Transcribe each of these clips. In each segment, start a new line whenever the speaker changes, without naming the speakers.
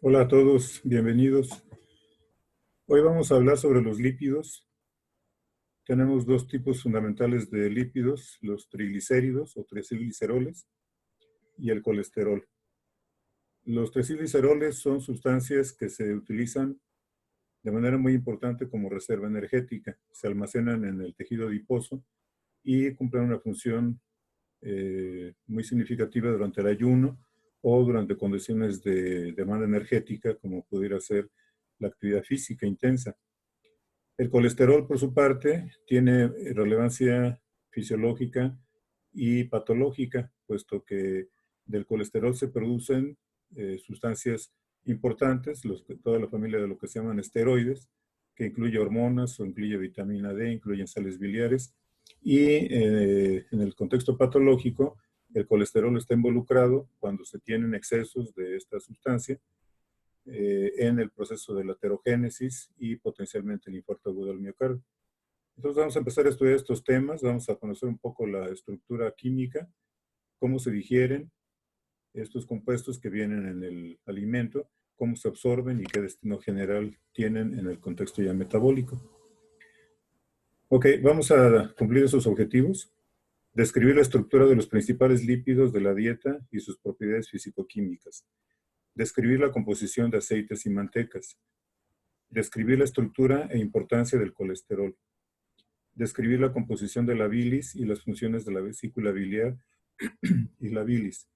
Hola a todos, bienvenidos. Hoy vamos a hablar sobre los lípidos. Tenemos dos tipos fundamentales de lípidos, los triglicéridos o triacilgliceroles y el colesterol. Los triacilgliceroles son sustancias que se utilizan de manera muy importante como reserva energética. Se almacenan en el tejido adiposo y cumplen una función muy significativa durante el ayuno o durante condiciones de demanda energética, como pudiera ser la actividad física intensa. El colesterol, por su parte, tiene relevancia fisiológica y patológica, puesto que del colesterol se producen sustancias importantes, toda la familia de lo que se llaman esteroides, que incluye hormonas o incluye vitamina D, incluyen sales biliares, y en el contexto patológico, el colesterol está involucrado cuando se tienen excesos de esta sustancia en el proceso de la aterogénesis y potencialmente el infarto agudo del miocardio. Entonces vamos a empezar a estudiar estos temas, vamos a conocer un poco la estructura química, cómo se digieren estos compuestos que vienen en el alimento, cómo se absorben y qué destino general tienen en el contexto ya metabólico. Ok, vamos a cumplir esos objetivos. Describir la estructura de los principales lípidos de la dieta y sus propiedades fisicoquímicas. Describir la composición de aceites y mantecas. Describir la estructura e importancia del colesterol. Describir la composición de la bilis y las funciones de la vesícula biliar y la bilis.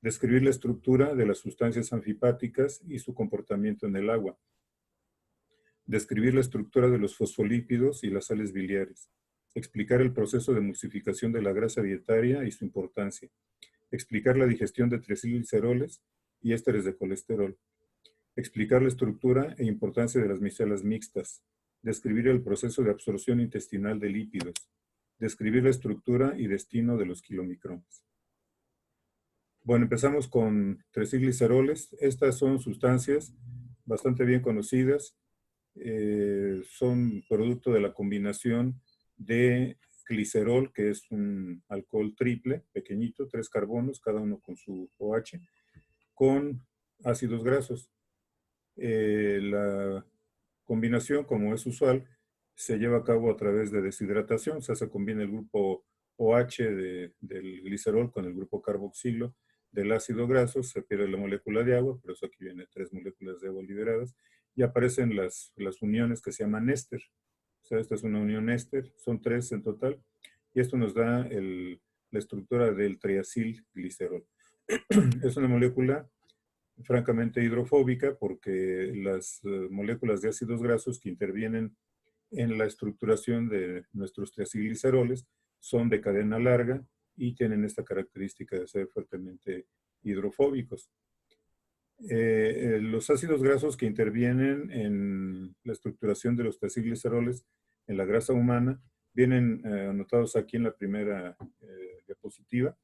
Describir la estructura de las sustancias anfipáticas y su comportamiento en el agua. Describir la estructura de los fosfolípidos y las sales biliares. Explicar el proceso de emulsificación de la grasa dietaria y su importancia. Explicar la digestión de triacilgliceroles y ésteres de colesterol. Explicar la estructura e importancia de las micelas mixtas. Describir el proceso de absorción intestinal de lípidos. Describir la estructura y destino de los kilomicrones. Bueno, empezamos con triacilgliceroles. Estas son sustancias bastante bien conocidas. Son producto de la combinación de glicerol, que es un alcohol triple, pequeñito, 3 carbonos, cada uno con su OH, con ácidos grasos. La combinación, como es usual, se lleva a cabo a través de deshidratación. O sea, se combina el grupo OH del glicerol con el grupo carboxilo del ácido graso, se pierde la molécula de agua, por eso aquí vienen 3 moléculas de agua liberadas, y aparecen las uniones que se llaman éster. O sea, esta es una unión éster, son 3 en total, y esto nos da la estructura del triacilglicerol. Es una molécula francamente hidrofóbica porque las moléculas de ácidos grasos que intervienen en la estructuración de nuestros triacilgliceroles son de cadena larga y tienen esta característica de ser fuertemente hidrofóbicos. Los ácidos grasos que intervienen en la estructuración de los triacilgliceroles en la grasa humana vienen anotados aquí en la primera diapositiva.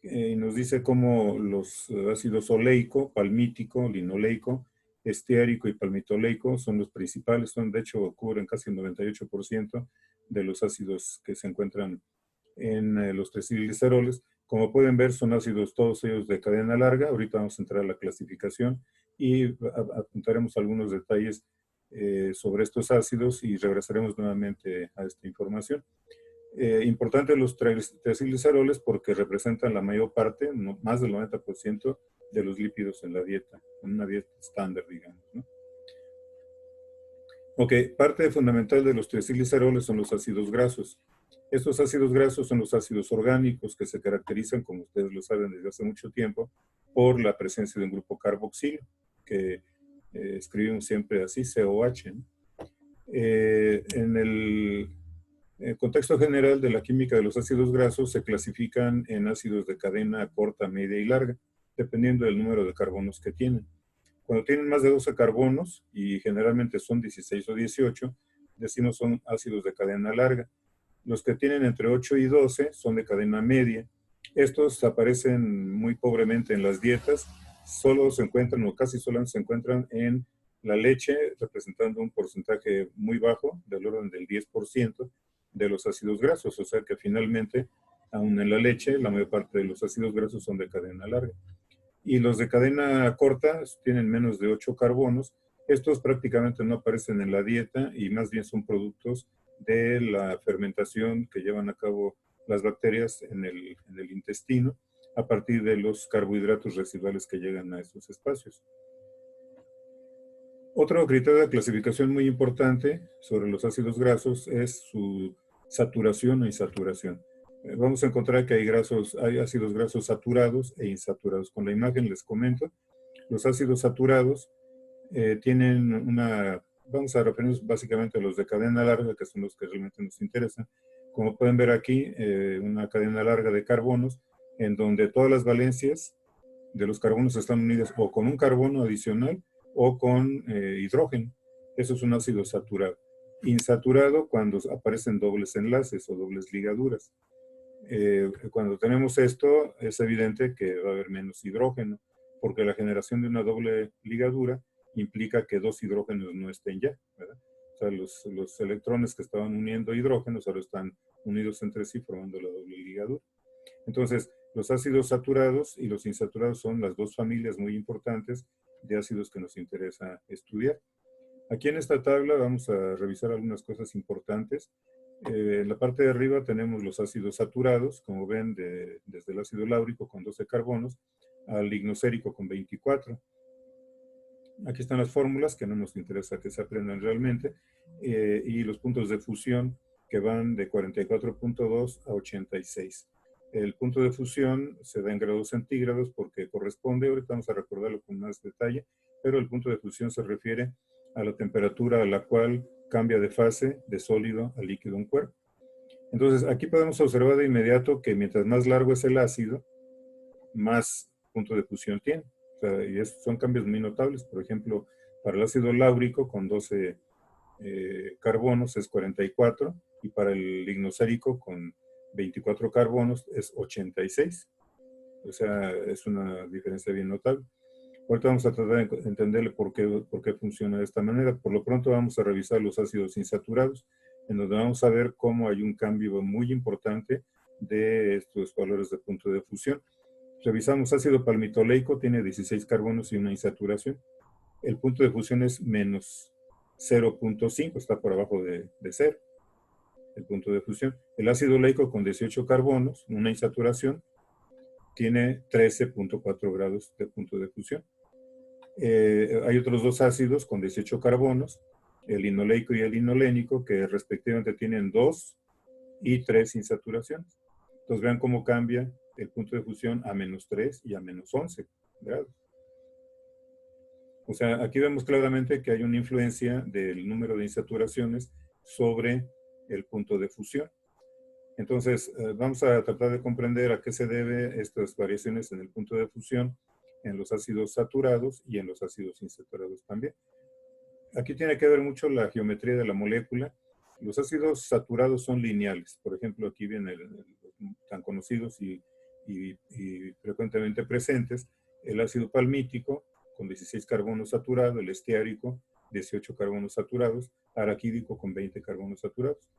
Nos dice cómo los ácidos oleico, palmítico, linoleico, esteárico y palmitoleico son los principales, de hecho cubren casi el 98% de los ácidos que se encuentran en los triacilgliceroles. Como pueden ver, son ácidos todos ellos de cadena larga. Ahorita vamos a entrar a la clasificación y apuntaremos algunos detalles sobre estos ácidos y regresaremos nuevamente a esta información. Importante los triacilgliceroles porque representan la mayor parte, más del 90% de los lípidos en la dieta, en una dieta estándar, digamos, ¿no? Ok, parte fundamental de los triacilgliceroles son los ácidos grasos. Estos ácidos grasos son los ácidos orgánicos que se caracterizan, como ustedes lo saben desde hace mucho tiempo, por la presencia de un grupo carboxilo, que escribimos siempre así, COH, ¿no? En el contexto general de la química de los ácidos grasos se clasifican en ácidos de cadena corta, media y larga, dependiendo del número de carbonos que tienen. Cuando tienen más de 12 carbonos, y generalmente son 16 o 18, decimos son ácidos de cadena larga. Los que tienen entre 8 y 12 son de cadena media. Estos aparecen muy pobremente en las dietas, solo se encuentran o casi solo se encuentran en la leche, representando un porcentaje muy bajo, del orden del 10% de los ácidos grasos, o sea que finalmente, aún en la leche, la mayor parte de los ácidos grasos son de cadena larga. Y los de cadena corta tienen menos de 8 carbonos. Estos prácticamente no aparecen en la dieta y más bien son productos de la fermentación que llevan a cabo las bacterias en el intestino a partir de los carbohidratos residuales que llegan a esos espacios. Otro criterio de clasificación muy importante sobre los ácidos grasos es su saturación o insaturación. Vamos a encontrar que hay ácidos grasos saturados e insaturados. Con la imagen les comento, los ácidos saturados tienen vamos a referirnos básicamente a los de cadena larga, que son los que realmente nos interesan. Como pueden ver aquí, una cadena larga de carbonos, en donde todas las valencias de los carbonos están unidas o con un carbono adicional o con hidrógeno. Eso es un ácido saturado. Insaturado cuando aparecen dobles enlaces o dobles ligaduras. Cuando tenemos esto, es evidente que va a haber menos hidrógeno, porque la generación de una doble ligadura implica que dos hidrógenos no estén ya, ¿verdad? O sea, los electrones que estaban uniendo hidrógenos ahora están unidos entre sí formando la doble ligadura. Entonces, los ácidos saturados y los insaturados son las dos familias muy importantes de ácidos que nos interesa estudiar. Aquí en esta tabla vamos a revisar algunas cosas importantes. En la parte de arriba tenemos los ácidos saturados, como ven, desde el ácido láurico con 12 carbonos al lignocérico con 24. Aquí están las fórmulas, que no nos interesa que se aprendan realmente, y los puntos de fusión que van de 44.2 a 86. El punto de fusión se da en grados centígrados porque corresponde, ahorita vamos a recordarlo con más detalle, pero el punto de fusión se refiere a la temperatura a la cual cambia de fase de sólido a líquido un cuerpo. Entonces, aquí podemos observar de inmediato que mientras más largo es el ácido, más punto de fusión tiene. O sea, y son cambios muy notables. Por ejemplo, para el ácido láurico con 12 carbonos es 44 y para el lignocérico con 24 carbonos es 86. O sea, es una diferencia bien notable. Ahorita vamos a tratar de entenderle por qué funciona de esta manera. Por lo pronto vamos a revisar los ácidos insaturados, en donde vamos a ver cómo hay un cambio muy importante de estos valores de punto de fusión. Revisamos ácido palmitoleico, tiene 16 carbonos y una insaturación. El punto de fusión es menos 0.5, está por abajo de 0, el punto de fusión. El ácido leico con 18 carbonos, una insaturación, tiene 13.4 grados de punto de fusión. Hay otros dos ácidos con 18 carbonos, el linoleico y el linolénico, que respectivamente tienen 2 y 3 insaturaciones. Entonces vean cómo cambia el punto de fusión a menos 3 y a menos 11 grados. O sea, aquí vemos claramente que hay una influencia del número de insaturaciones sobre el punto de fusión. Entonces, vamos a tratar de comprender a qué se debe estas variaciones en el punto de fusión en los ácidos saturados y en los ácidos insaturados también. Aquí tiene que ver mucho la geometría de la molécula. Los ácidos saturados son lineales. Por ejemplo, aquí vienen tan conocidos y frecuentemente presentes, el ácido palmítico con 16 carbonos saturados, el esteárico, 18 carbonos saturados, araquídico con 20 carbonos saturados.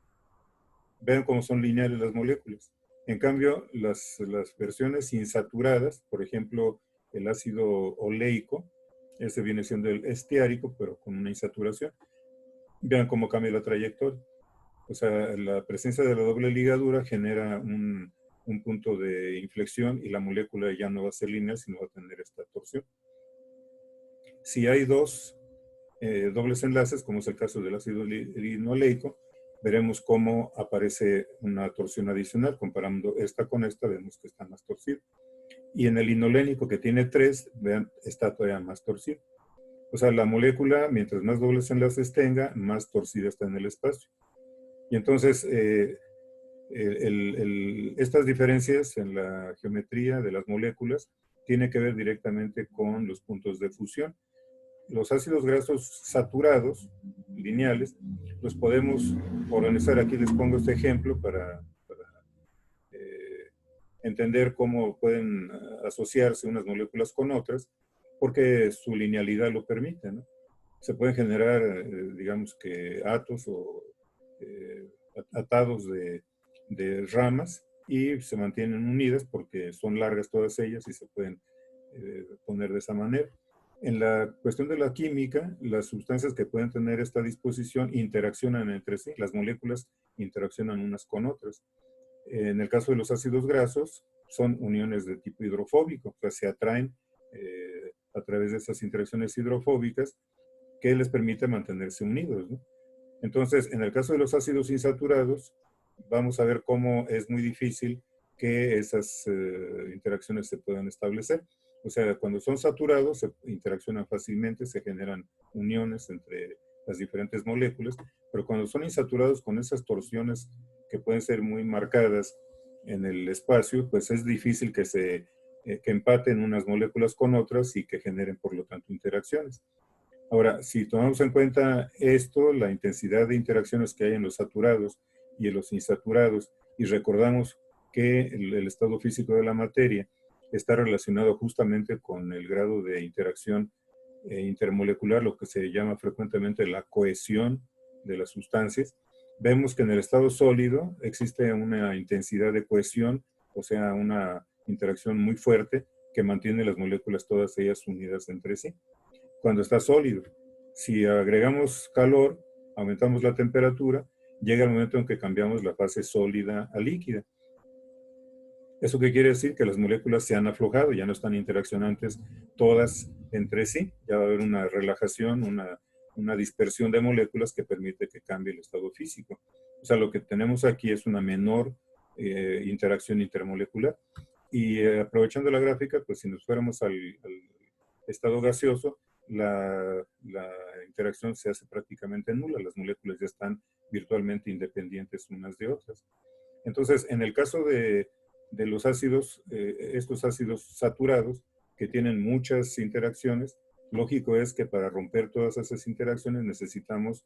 Vean cómo son lineales las moléculas. En cambio, las versiones insaturadas, por ejemplo, el ácido oleico, ese viene siendo el esteárico, pero con una insaturación. Vean cómo cambia la trayectoria. O sea, la presencia de la doble ligadura genera un punto de inflexión y la molécula ya no va a ser lineal, sino va a tener esta torsión. Si hay dos dobles enlaces, como es el caso del ácido linoleico, veremos cómo aparece una torsión adicional. Comparando esta con esta, vemos que está más torcida. Y en el linolénico, que tiene 3, vean, está todavía más torcido. O sea, la molécula, mientras más dobles enlaces tenga, más torcida está en el espacio. Y entonces, estas diferencias en la geometría de las moléculas tienen que ver directamente con los puntos de fusión. Los ácidos grasos saturados, lineales, los podemos organizar. Aquí les pongo este ejemplo para entender cómo pueden asociarse unas moléculas con otras, porque su linealidad lo permite, ¿no? Se pueden generar, digamos que atos o atados de ramas y se mantienen unidas porque son largas todas ellas y se pueden poner de esa manera. En la cuestión de la química, las sustancias que pueden tener esta disposición interaccionan entre sí, las moléculas interaccionan unas con otras. En el caso de los ácidos grasos, son uniones de tipo hidrofóbico, o sea, se atraen a través de esas interacciones hidrofóbicas que les permite mantenerse unidos, ¿no? Entonces, en el caso de los ácidos insaturados, vamos a ver cómo es muy difícil que esas interacciones se puedan establecer. O sea, cuando son saturados, se interaccionan fácilmente, se generan uniones entre las diferentes moléculas, pero cuando son insaturados con esas torsiones que pueden ser muy marcadas en el espacio, pues es difícil que empaten unas moléculas con otras y que generen, por lo tanto, interacciones. Ahora, si tomamos en cuenta esto, la intensidad de interacciones que hay en los saturados y en los insaturados, y recordamos que el estado físico de la materia está relacionado justamente con el grado de interacción intermolecular, lo que se llama frecuentemente la cohesión de las sustancias, vemos que en el estado sólido existe una intensidad de cohesión, o sea, una interacción muy fuerte que mantiene las moléculas todas ellas unidas entre sí. Cuando está sólido, si agregamos calor, aumentamos la temperatura, llega el momento en que cambiamos la fase sólida a líquida. ¿Eso qué quiere decir? Que las moléculas se han aflojado, ya no están interaccionantes todas entre sí, ya va a haber una relajación, una dispersión de moléculas que permite que cambie el estado físico. O sea, lo que tenemos aquí es una menor interacción intermolecular. Y aprovechando la gráfica, pues si nos fuéramos al estado gaseoso, la interacción se hace prácticamente nula, las moléculas ya están virtualmente independientes unas de otras. Entonces, en el caso de los ácidos, estos ácidos saturados, que tienen muchas interacciones, lógico es que para romper todas esas interacciones necesitamos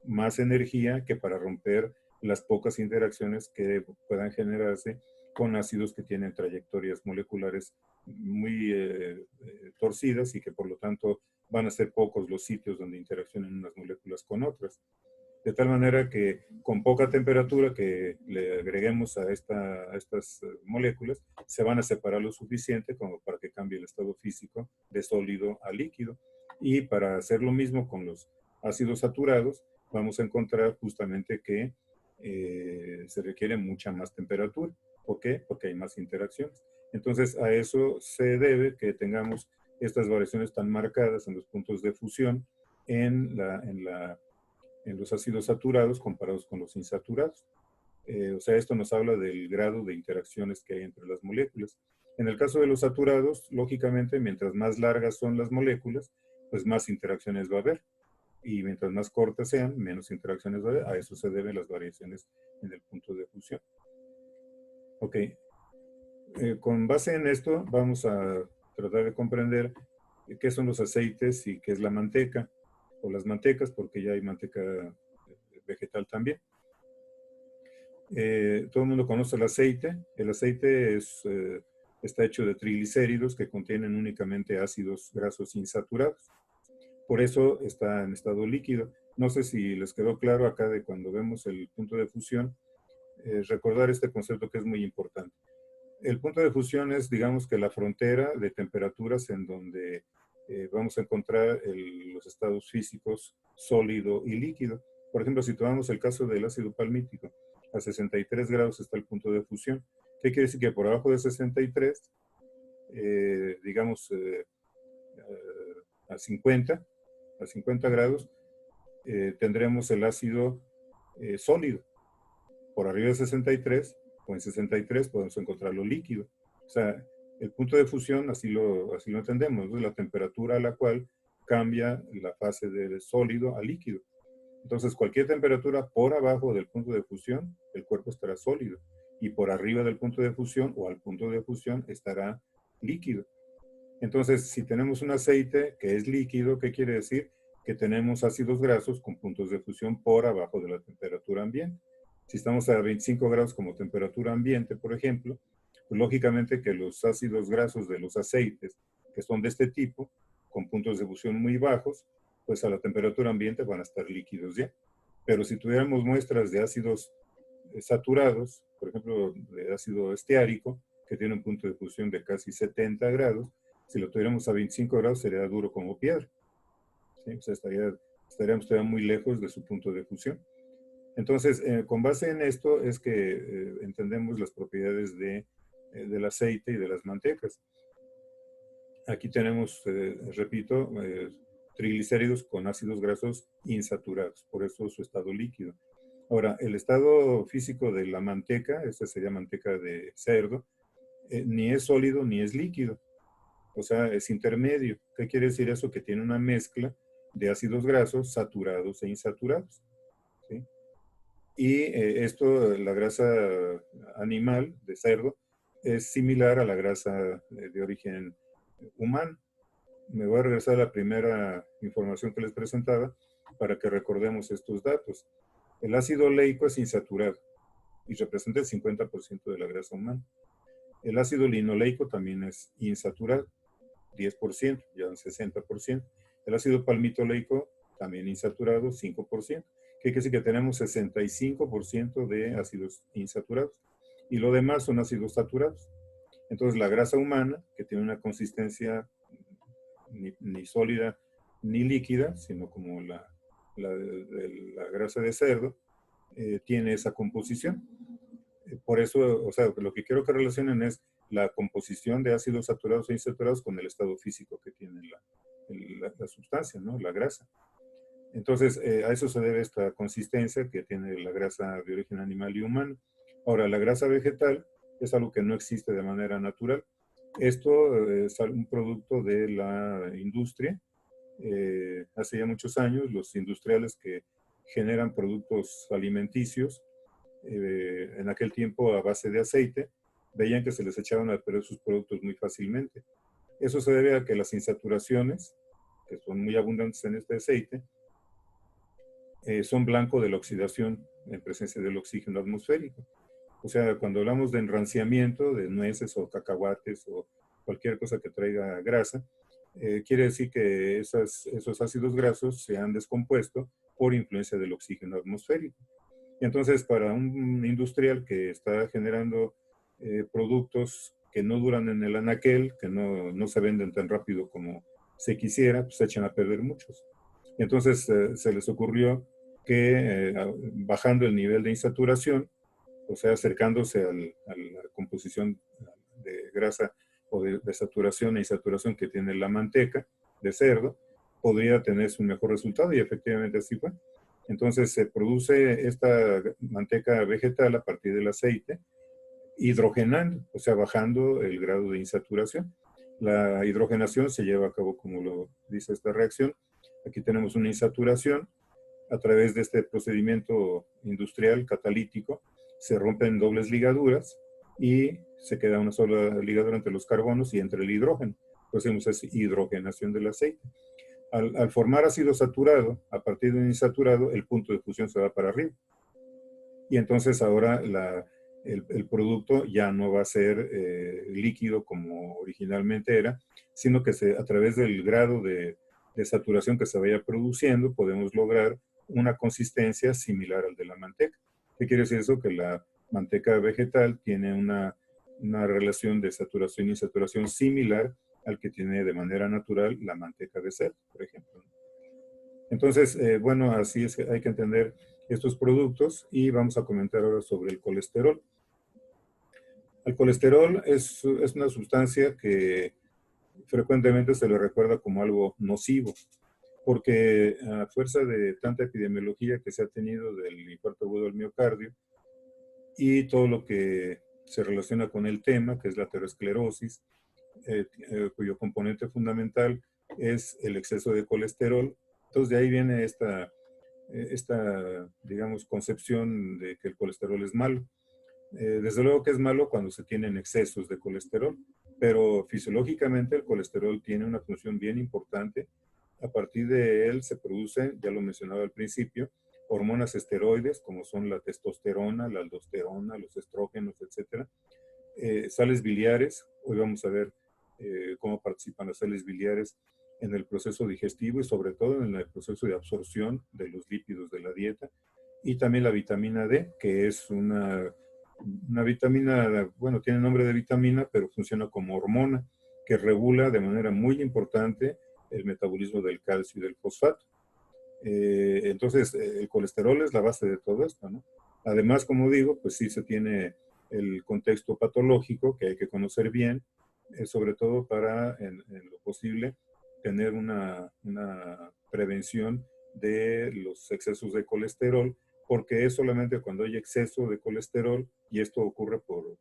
más energía que para romper las pocas interacciones que puedan generarse con ácidos que tienen trayectorias moleculares muy torcidas y que por lo tanto van a ser pocos los sitios donde interaccionen unas moléculas con otras. De tal manera que con poca temperatura que le agreguemos a estas moléculas, se van a separar lo suficiente como para que cambie el estado físico de sólido a líquido. Y para hacer lo mismo con los ácidos saturados, vamos a encontrar justamente que se requiere mucha más temperatura. ¿Por qué? Porque hay más interacciones. Entonces, a eso se debe que tengamos estas variaciones tan marcadas en los puntos de fusión en los ácidos saturados comparados con los insaturados. O sea, esto nos habla del grado de interacciones que hay entre las moléculas. En el caso de los saturados, lógicamente, mientras más largas son las moléculas, pues más interacciones va a haber. Y mientras más cortas sean, menos interacciones va a haber. A eso se deben las variaciones en el punto de fusión. Ok. Con base en esto, vamos a tratar de comprender qué son los aceites y qué es la manteca, o las mantecas, porque ya hay manteca vegetal también. Todo el mundo conoce el aceite. El aceite está hecho de triglicéridos que contienen únicamente ácidos grasos insaturados. Por eso está en estado líquido. No sé si les quedó claro acá de cuando vemos el punto de fusión, recordar este concepto que es muy importante. El punto de fusión es, digamos, que la frontera de temperaturas en donde vamos a encontrar los estados físicos sólido y líquido. Por ejemplo, si tomamos el caso del ácido palmítico, a 63 grados está el punto de fusión. ¿Qué quiere decir? Que por abajo de 63, digamos, a 50 grados, tendremos el ácido sólido. Por arriba de 63 o en 63 podemos encontrar lo líquido. O sea, el punto de fusión, así lo entendemos, es la temperatura a la cual cambia la fase de sólido a líquido. Entonces, cualquier temperatura por abajo del punto de fusión, el cuerpo estará sólido. Y por arriba del punto de fusión o al punto de fusión estará líquido. Entonces, si tenemos un aceite que es líquido, ¿qué quiere decir? Que tenemos ácidos grasos con puntos de fusión por abajo de la temperatura ambiente. Si estamos a 25 grados como temperatura ambiente, por ejemplo, pues lógicamente que los ácidos grasos de los aceites, que son de este tipo, con puntos de fusión muy bajos, pues a la temperatura ambiente van a estar líquidos ya. Pero si tuviéramos muestras de ácidos saturados, por ejemplo, de ácido esteárico, que tiene un punto de fusión de casi 70 grados, Si lo tuviéramos a 25 grados sería duro como piedra, ¿sí? O sea, estaríamos todavía muy lejos de su punto de fusión. Entonces, con base en esto es que entendemos las propiedades del aceite y de las mantecas. Aquí tenemos, repito, triglicéridos con ácidos grasos insaturados, por eso su estado líquido. Ahora, el estado físico de la manteca, esta sería manteca de cerdo, ni es sólido ni es líquido, o sea, es intermedio. ¿Qué quiere decir eso? Que tiene una mezcla de ácidos grasos saturados e insaturados, ¿sí? Y esto, la grasa animal de cerdo, es similar a la grasa de origen humano. Me voy a regresar a la primera información que les presentaba para que recordemos estos datos. El ácido oleico es insaturado y representa el 50% de la grasa humana. El ácido linoleico también es insaturado, 10%, ya un 60%. El ácido palmitoleico también insaturado, 5%. ¿Qué quiere decir? Que tenemos 65% de ácidos insaturados y lo demás son ácidos saturados. Entonces la grasa humana, que tiene una consistencia ni sólida ni líquida, sino como la grasa de cerdo, tiene esa composición. Por eso, o sea, lo que quiero que relacionen es la composición de ácidos saturados e insaturados con el estado físico que tiene la sustancia, ¿no? La grasa. Entonces, a eso se debe esta consistencia que tiene la grasa de origen animal y humano. Ahora, la grasa vegetal es algo que no existe de manera natural. Esto es un producto de la industria. Hace ya muchos años, los industriales que generan productos alimenticios, en aquel tiempo a base de aceite, veían que se les echaban a perder sus productos muy fácilmente. Eso se debe a que las insaturaciones, que son muy abundantes en este aceite, son blanco de la oxidación en presencia del oxígeno atmosférico. O sea, cuando hablamos de enranciamiento de nueces o cacahuates o cualquier cosa que traiga grasa, quiere decir que esos ácidos grasos se han descompuesto por influencia del oxígeno atmosférico. Y entonces, para un industrial que está generando productos que no duran en el anaquel, que no se venden tan rápido como se quisiera, pues se echan a perder muchos. Y entonces se les ocurrió que bajando el nivel de insaturación, o sea, acercándose a la composición de grasa o de saturación e insaturación que tiene la manteca de cerdo, podría tener un mejor resultado y efectivamente así fue. Entonces se produce esta manteca vegetal a partir del aceite, hidrogenando, o sea, bajando el grado de insaturación. La hidrogenación se lleva a cabo como lo dice esta reacción. Aquí tenemos una insaturación. A través de este procedimiento industrial catalítico se rompen dobles ligaduras y se queda una sola ligadura entre los carbonos y entre el hidrógeno. Entonces hacemos esa hidrogenación del aceite. Al formar ácido saturado, a partir de un insaturado, el punto de fusión se va para arriba. Y entonces ahora el producto ya no va a ser líquido como originalmente era, sino que a través del grado de saturación que se vaya produciendo, podemos lograr una consistencia similar al de la manteca. ¿Qué quiere decir eso? Que la manteca vegetal tiene una relación de saturación y insaturación similar al que tiene de manera natural la manteca de cerdo, por ejemplo. Entonces, bueno, así es que hay que entender estos productos y vamos a comentar ahora sobre el colesterol. El colesterol es una sustancia que frecuentemente se le recuerda como algo nocivo, porque a fuerza de tanta epidemiología que se ha tenido del infarto agudo del miocardio y todo lo que se relaciona con el tema, que es la aterosclerosis, cuyo componente fundamental es el exceso de colesterol. Entonces de ahí viene esta, digamos, concepción de que el colesterol es malo. Desde luego que es malo cuando se tienen excesos de colesterol, pero fisiológicamente el colesterol tiene una función bien importante. A partir de él se producen, ya lo mencionaba al principio, hormonas esteroides como son la testosterona, la aldosterona, los estrógenos, etc. Sales biliares, hoy vamos a ver cómo participan las sales biliares en el proceso digestivo y sobre todo en el proceso de absorción de los lípidos de la dieta. Y también la vitamina D, que es una vitamina, bueno, tiene nombre de vitamina, pero funciona como hormona. que regula de manera muy importante el metabolismo del calcio y del fosfato. Entonces, el colesterol es la base de todo esto, ¿no? Además, como digo, pues sí se tiene el contexto patológico que hay que conocer bien, sobre todo para, en lo posible, tener una prevención de los excesos de colesterol, porque es solamente cuando hay exceso de colesterol, y esto ocurre por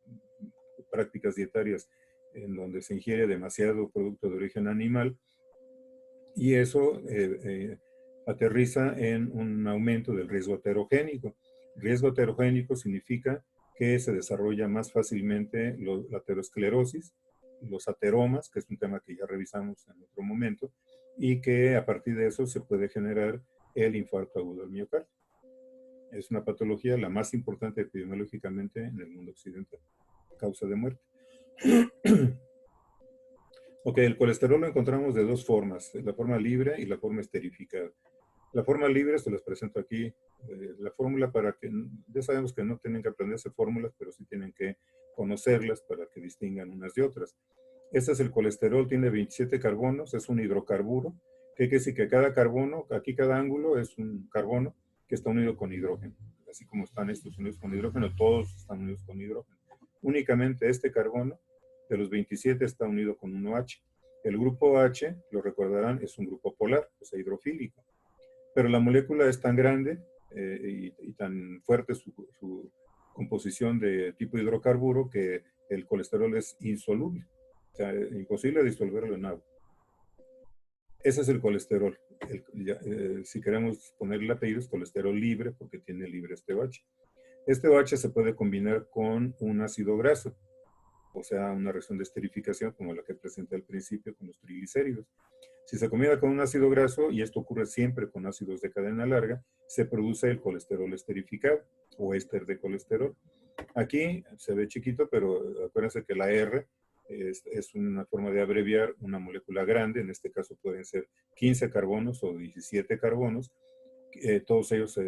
prácticas dietarias en donde se ingiere demasiado producto de origen animal, y eso aterriza en un aumento del riesgo aterogénico. Riesgo aterogénico significa que se desarrolla más fácilmente la aterosclerosis, los ateromas, que es un tema que ya revisamos en otro momento, y que a partir de eso se puede generar el infarto agudo del miocardio. Es una patología la más importante epidemiológicamente en el mundo occidental, causa de muerte. Ok, el colesterol lo encontramos de dos formas, la forma libre y la forma esterificada. La forma libre, se las presento aquí, la fórmula para que, ya sabemos que no tienen que aprenderse fórmulas, pero sí tienen que conocerlas para que distingan unas de otras. Este es el colesterol, tiene 27 carbonos, es un hidrocarburo, que quiere decir que cada carbono, aquí cada ángulo es un carbono que está unido con hidrógeno. Así como están estos unidos con hidrógeno, todos están unidos con hidrógeno. Únicamente este carbono de los 27 está unido con un OH. El grupo H, lo recordarán, es un grupo polar, o sea, hidrofílico. Pero la molécula es tan grande y tan fuerte su composición de tipo hidrocarburo que el colesterol es insoluble. O sea, es imposible disolverlo en agua. Ese es el colesterol. Si queremos ponerle el apellido, es colesterol libre porque tiene libre este OH. Este OH se puede combinar con un ácido graso, o sea, una reacción de esterificación como la que presenté al principio con los triglicéridos. Si se combina con un ácido graso, y esto ocurre siempre con ácidos de cadena larga, se produce el colesterol esterificado o éster de colesterol. Aquí se ve chiquito, pero acuérdense que la R es una forma de abreviar una molécula grande, en este caso pueden ser 15 carbonos o 17 carbonos, todos ellos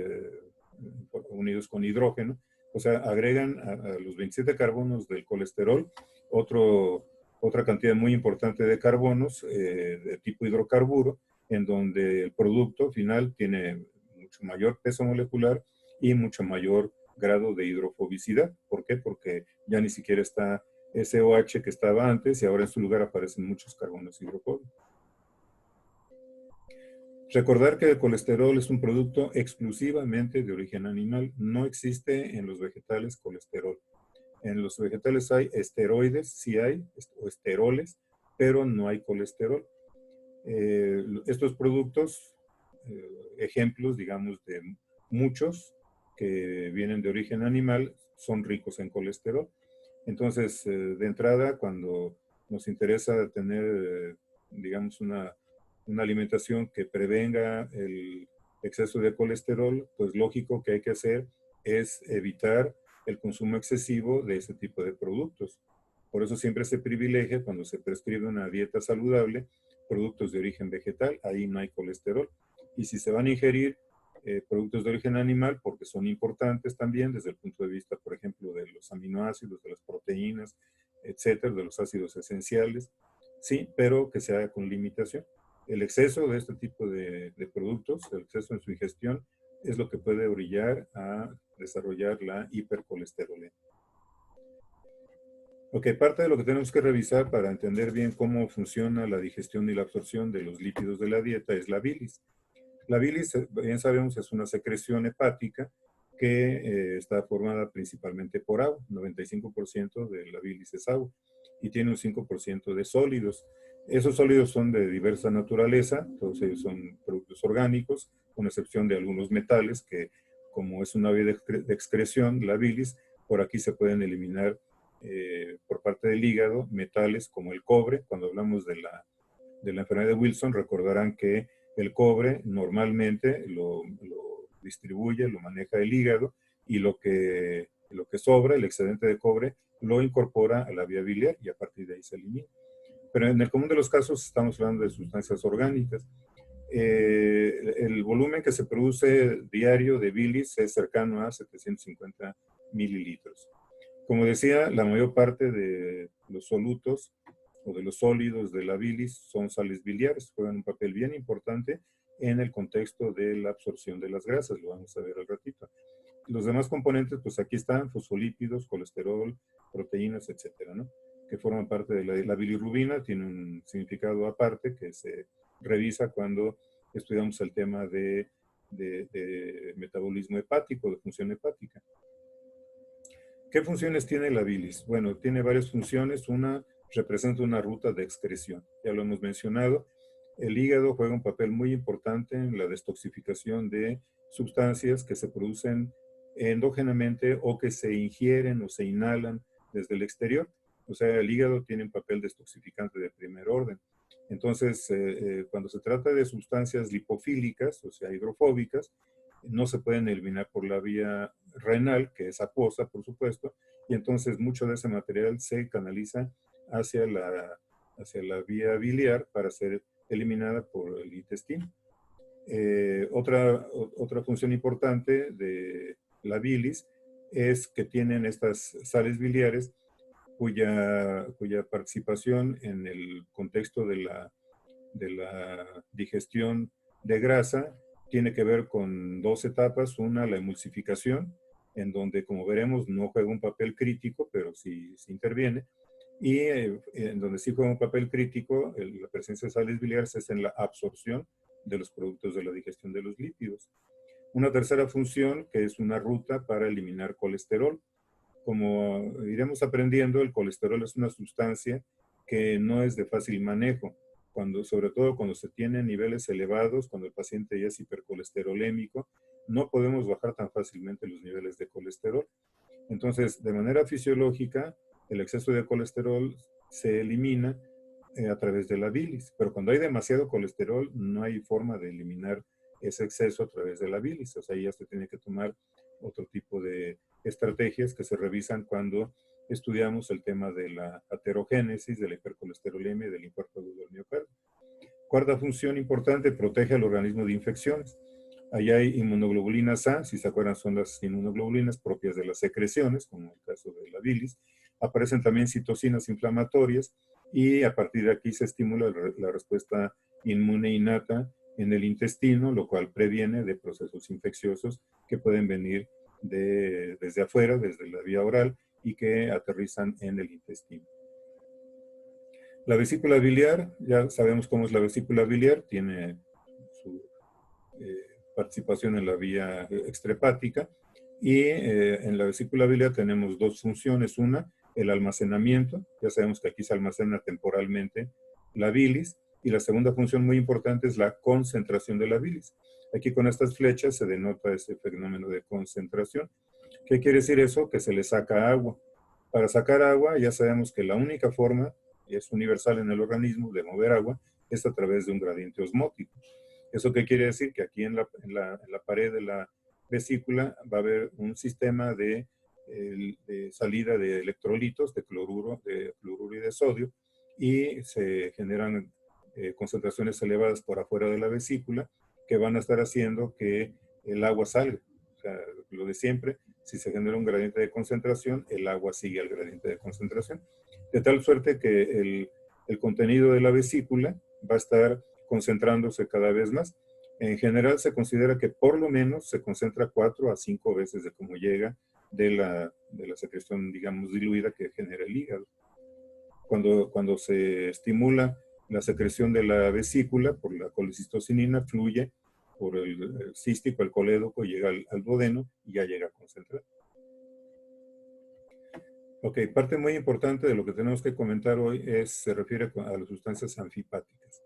unidos con hidrógeno. O sea, agregan a los 27 carbonos del colesterol otra cantidad muy importante de carbonos de tipo hidrocarburo, en donde el producto final tiene mucho mayor peso molecular y mucho mayor grado de hidrofobicidad. ¿Por qué? Porque ya ni siquiera está ese OH que estaba antes y ahora en su lugar aparecen muchos carbonos hidrofóbicos. Recordar que el colesterol es un producto exclusivamente de origen animal. No existe en los vegetales colesterol. En los vegetales hay esteroides, sí hay, o esteroles, pero no hay colesterol. Estos productos, ejemplos, digamos, de muchos que vienen de origen animal, son ricos en colesterol. Entonces, de entrada, cuando nos interesa tener, digamos, una alimentación que prevenga el exceso de colesterol, pues lógico que hay que hacer es evitar el consumo excesivo de ese tipo de productos. Por eso siempre se privilegia cuando se prescribe una dieta saludable, productos de origen vegetal, ahí no hay colesterol. Y si se van a ingerir productos de origen animal, porque son importantes también desde el punto de vista, por ejemplo, de los aminoácidos, de las proteínas, etcétera, de los ácidos esenciales, sí, pero que se haga con limitación. El exceso de este tipo de productos, el exceso en su ingestión, es lo que puede orillar a desarrollar la hipercolesterolemia. Ok, parte de lo que tenemos que revisar para entender bien cómo funciona la digestión y la absorción de los lípidos de la dieta es la bilis. La bilis, bien sabemos, es una secreción hepática que está formada principalmente por agua. 95% de la bilis es agua y tiene un 5% de sólidos. Esos sólidos son de diversa naturaleza, todos ellos son productos orgánicos, con excepción de algunos metales que, como es una vía de excreción, la bilis, por aquí se pueden eliminar por parte del hígado metales como el cobre. Cuando hablamos de la enfermedad de Wilson, recordarán que el cobre normalmente lo distribuye, lo maneja el hígado, y lo que sobra, el excedente de cobre, lo incorpora a la vía biliar y a partir de ahí se elimina. Pero en el común de los casos estamos hablando de sustancias orgánicas. El volumen que se produce diario de bilis es cercano a 750 mililitros. Como decía, la mayor parte de los solutos o de los sólidos de la bilis son sales biliares, juegan un papel bien importante en el contexto de la absorción de las grasas, lo vamos a ver al ratito. Los demás componentes, pues aquí están, fosfolípidos, colesterol, proteínas, etcétera, ¿no? Que forman parte de la bilirrubina, tiene un significado aparte que se revisa cuando estudiamos el tema de metabolismo hepático, de función hepática. ¿Qué funciones tiene la bilis? Bueno, tiene varias funciones. Una, representa una ruta de excreción. Ya lo hemos mencionado. El hígado juega un papel muy importante en la detoxificación de sustancias que se producen endógenamente o que se ingieren o se inhalan desde el exterior. O sea, el hígado tiene un papel detoxificante de primer orden. Entonces, cuando se trata de sustancias lipofílicas, o sea, hidrofóbicas, no se pueden eliminar por la vía renal, que es acuosa, por supuesto, y entonces mucho de ese material se canaliza hacia la vía biliar para ser eliminada por el intestino. Otra función importante de la bilis es que tienen estas sales biliares cuya participación en el contexto de la digestión de grasa tiene que ver con dos etapas. Una, la emulsificación, en donde, como veremos, no juega un papel crítico, pero sí interviene. Y en donde sí juega un papel crítico, la presencia de sales biliares es en la absorción de los productos de la digestión de los lípidos. Una tercera función, que es una ruta para eliminar colesterol. Como iremos aprendiendo, el colesterol es una sustancia que no es de fácil manejo, sobre todo cuando se tienen niveles elevados, cuando el paciente ya es hipercolesterolémico, no podemos bajar tan fácilmente los niveles de colesterol. Entonces, de manera fisiológica, el exceso de colesterol se elimina a través de la bilis, pero cuando hay demasiado colesterol, no hay forma de eliminar ese exceso a través de la bilis. O sea, ya se tiene que tomar otro tipo de estrategias que se revisan cuando estudiamos el tema de la aterogénesis, de la hipercolesterolemia y del infarto agudo del miocardio. Cuarta función importante, protege al organismo de infecciones. Ahí hay inmunoglobulinas A, si se acuerdan son las inmunoglobulinas propias de las secreciones, como en el caso de la bilis. Aparecen también citocinas inflamatorias y a partir de aquí se estimula la respuesta inmune innata en el intestino, lo cual previene de procesos infecciosos que pueden venir desde afuera, desde la vía oral, y que aterrizan en el intestino. La vesícula biliar, ya sabemos cómo es la vesícula biliar, tiene su participación en la vía extrahepática, y en la vesícula biliar tenemos dos funciones. Una, el almacenamiento, ya sabemos que aquí se almacena temporalmente la bilis, y la segunda función muy importante es la concentración de la bilis. Aquí con estas flechas se denota ese fenómeno de concentración. ¿Qué quiere decir eso? Que se le saca agua. Para sacar agua ya sabemos que la única forma, y es universal en el organismo, de mover agua es a través de un gradiente osmótico. ¿Eso qué quiere decir? Que aquí en la pared de la vesícula va a haber un sistema de salida de electrolitos, de cloruro y de sodio, y se generan concentraciones elevadas por afuera de la vesícula que van a estar haciendo que el agua salga. O sea, lo de siempre, si se genera un gradiente de concentración, el agua sigue al gradiente de concentración. De tal suerte que el contenido de la vesícula va a estar concentrándose cada vez más. En general se considera que por lo menos se concentra 4 a 5 veces de cómo llega de la secreción, digamos, diluida que genera el hígado. Cuando se estimula la secreción de la vesícula por la colecistocinina, fluye por el cístico, el colédoco, llega al duodeno y ya llega a concentrar. Ok, parte muy importante de lo que tenemos que comentar hoy se refiere a las sustancias anfipáticas.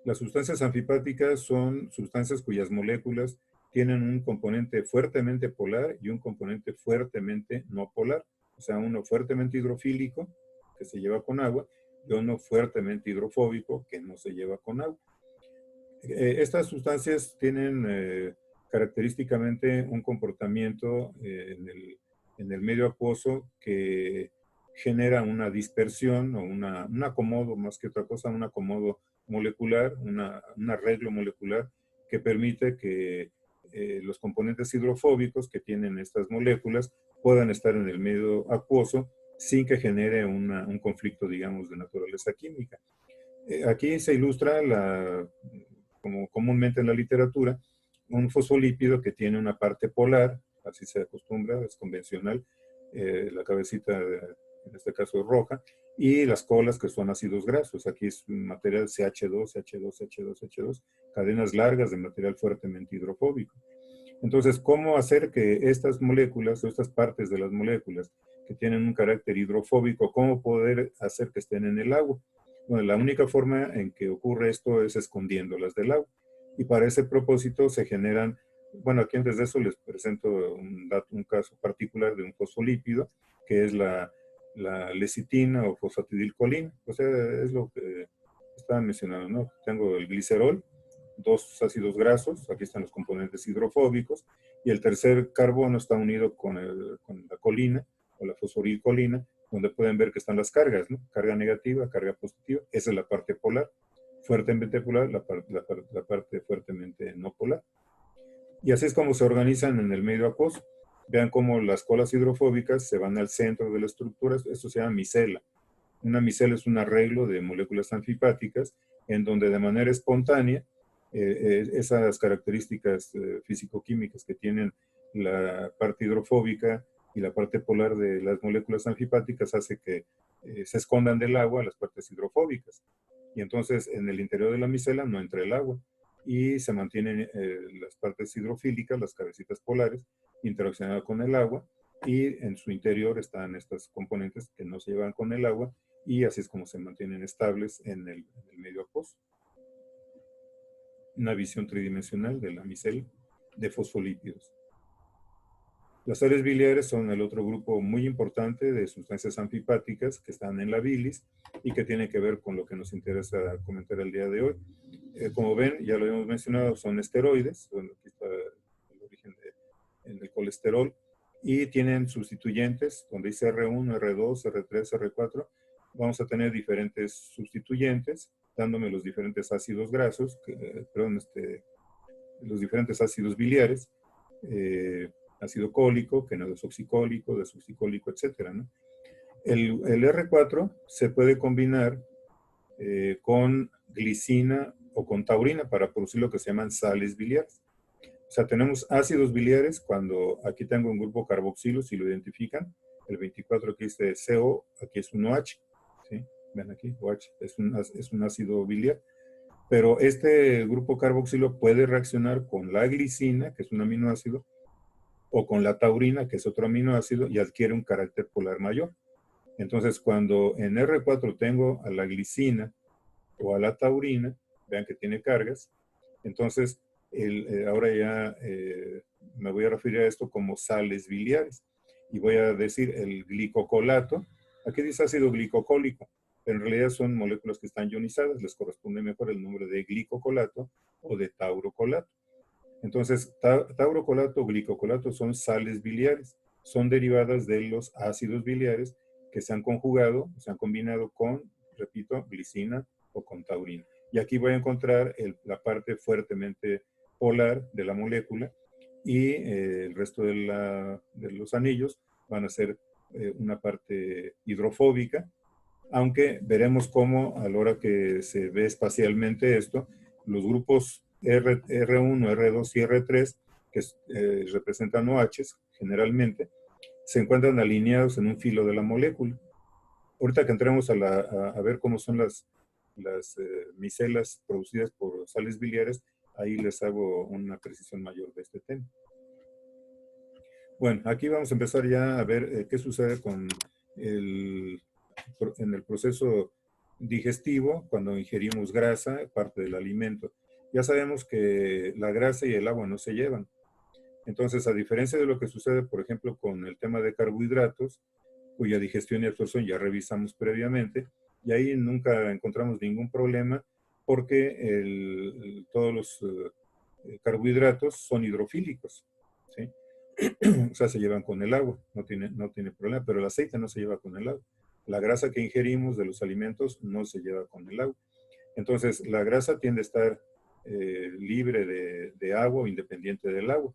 Las sustancias anfipáticas son sustancias cuyas moléculas tienen un componente fuertemente polar y un componente fuertemente no polar. O sea, uno fuertemente hidrofílico, que se lleva con agua, y uno fuertemente hidrofóbico, que no se lleva con agua. Estas sustancias tienen característicamente un comportamiento en el medio acuoso que genera una dispersión o un acomodo, más que otra cosa, un acomodo molecular, un arreglo molecular que permite que los componentes hidrofóbicos que tienen estas moléculas puedan estar en el medio acuoso sin que genere un conflicto, digamos, de naturaleza química. Aquí se ilustra, como comúnmente en la literatura, un fosfolípido que tiene una parte polar, así se acostumbra, es convencional, la cabecita, en este caso es roja, y las colas que son ácidos grasos. Aquí es un material CH2, CH2, CH2, CH2, cadenas largas de material fuertemente hidrofóbico. Entonces, ¿cómo hacer que estas moléculas o estas partes de las moléculas que tienen un carácter hidrofóbico, cómo poder hacer que estén en el agua? Bueno, la única forma en que ocurre esto es escondiéndolas del agua. Y para ese propósito se generan, bueno, aquí antes de eso les presento un caso particular de un fosfolípido, que es la lecitina o fosfatidilcolina. O sea, es lo que estaba mencionando, ¿no? Tengo el glicerol, dos ácidos grasos, aquí están los componentes hidrofóbicos, y el tercer carbono está unido con la colina, o la fosforilcolina, donde pueden ver que están las cargas, ¿no? Carga negativa, carga positiva, esa es la parte polar, fuertemente polar, la parte fuertemente no polar. Y así es como se organizan en el medio acuoso. Vean cómo las colas hidrofóbicas se van al centro de la estructura, esto se llama micela. Una micela es un arreglo de moléculas anfipáticas en donde de manera espontánea esas características físico-químicas que tienen la parte hidrofóbica y la parte polar de las moléculas anfipáticas hace que se escondan del agua las partes hidrofóbicas. Y entonces en el interior de la micela no entra el agua y se mantienen las partes hidrofílicas, las cabecitas polares, interaccionadas con el agua, y en su interior están estos componentes que no se llevan con el agua, y así es como se mantienen estables en el medio acuoso. Una visión tridimensional de la micela de fosfolípidos. Las sales biliares son el otro grupo muy importante de sustancias anfipáticas que están en la bilis y que tiene que ver con lo que nos interesa comentar el día de hoy. Como ven, ya lo hemos mencionado, son esteroides, donde aquí está el origen del colesterol, y tienen sustituyentes, donde dice R1, R2, R3, R4, vamos a tener diferentes sustituyentes, dándome los diferentes ácidos grasos, los diferentes ácidos biliares, ácido cólico, que no desoxicólico, desoxicólico, etcétera, ¿no? El R4 se puede combinar con glicina o con taurina para producir lo que se llaman sales biliares. O sea, tenemos ácidos biliares cuando aquí tengo un grupo carboxilo, si lo identifican, el 24 aquí dice CO, aquí es un OH, ¿sí? Ven aquí, OH es un ácido biliar. Pero este grupo carboxilo puede reaccionar con la glicina, que es un aminoácido, o con la taurina, que es otro aminoácido, y adquiere un carácter polar mayor. Entonces, cuando en R4 tengo a la glicina o a la taurina, vean que tiene cargas, entonces ahora ya me voy a referir a esto como sales biliares. Y voy a decir el glicocolato, aquí dice ácido glicocólico, pero en realidad son moléculas que están ionizadas, les corresponde mejor el nombre de glicocolato o de taurocolato. Entonces, taurocolato o glicocolato son sales biliares, son derivadas de los ácidos biliares que se han conjugado, se han combinado con, repito, glicina o con taurina. Y aquí voy a encontrar la parte fuertemente polar de la molécula, y el resto de los anillos van a ser una parte hidrofóbica, aunque veremos cómo a la hora que se ve espacialmente esto, los grupos R1, R2 y R3, que representan OHs generalmente, se encuentran alineados en un filo de la molécula. Ahorita que entremos a ver cómo son las micelas producidas por sales biliares, ahí les hago una precisión mayor de este tema. Bueno, aquí vamos a empezar ya a ver qué sucede en el proceso digestivo cuando ingerimos grasa, parte del alimento. Ya sabemos que la grasa y el agua no se llevan. Entonces, a diferencia de lo que sucede, por ejemplo, con el tema de carbohidratos, cuya digestión y absorción ya revisamos previamente, y ahí nunca encontramos ningún problema porque todos los carbohidratos son hidrofílicos, ¿sí? O sea, se llevan con el agua, no tiene problema, pero el aceite no se lleva con el agua. La grasa que ingerimos de los alimentos no se lleva con el agua. Entonces, la grasa tiende a estar libre de agua o independiente del agua.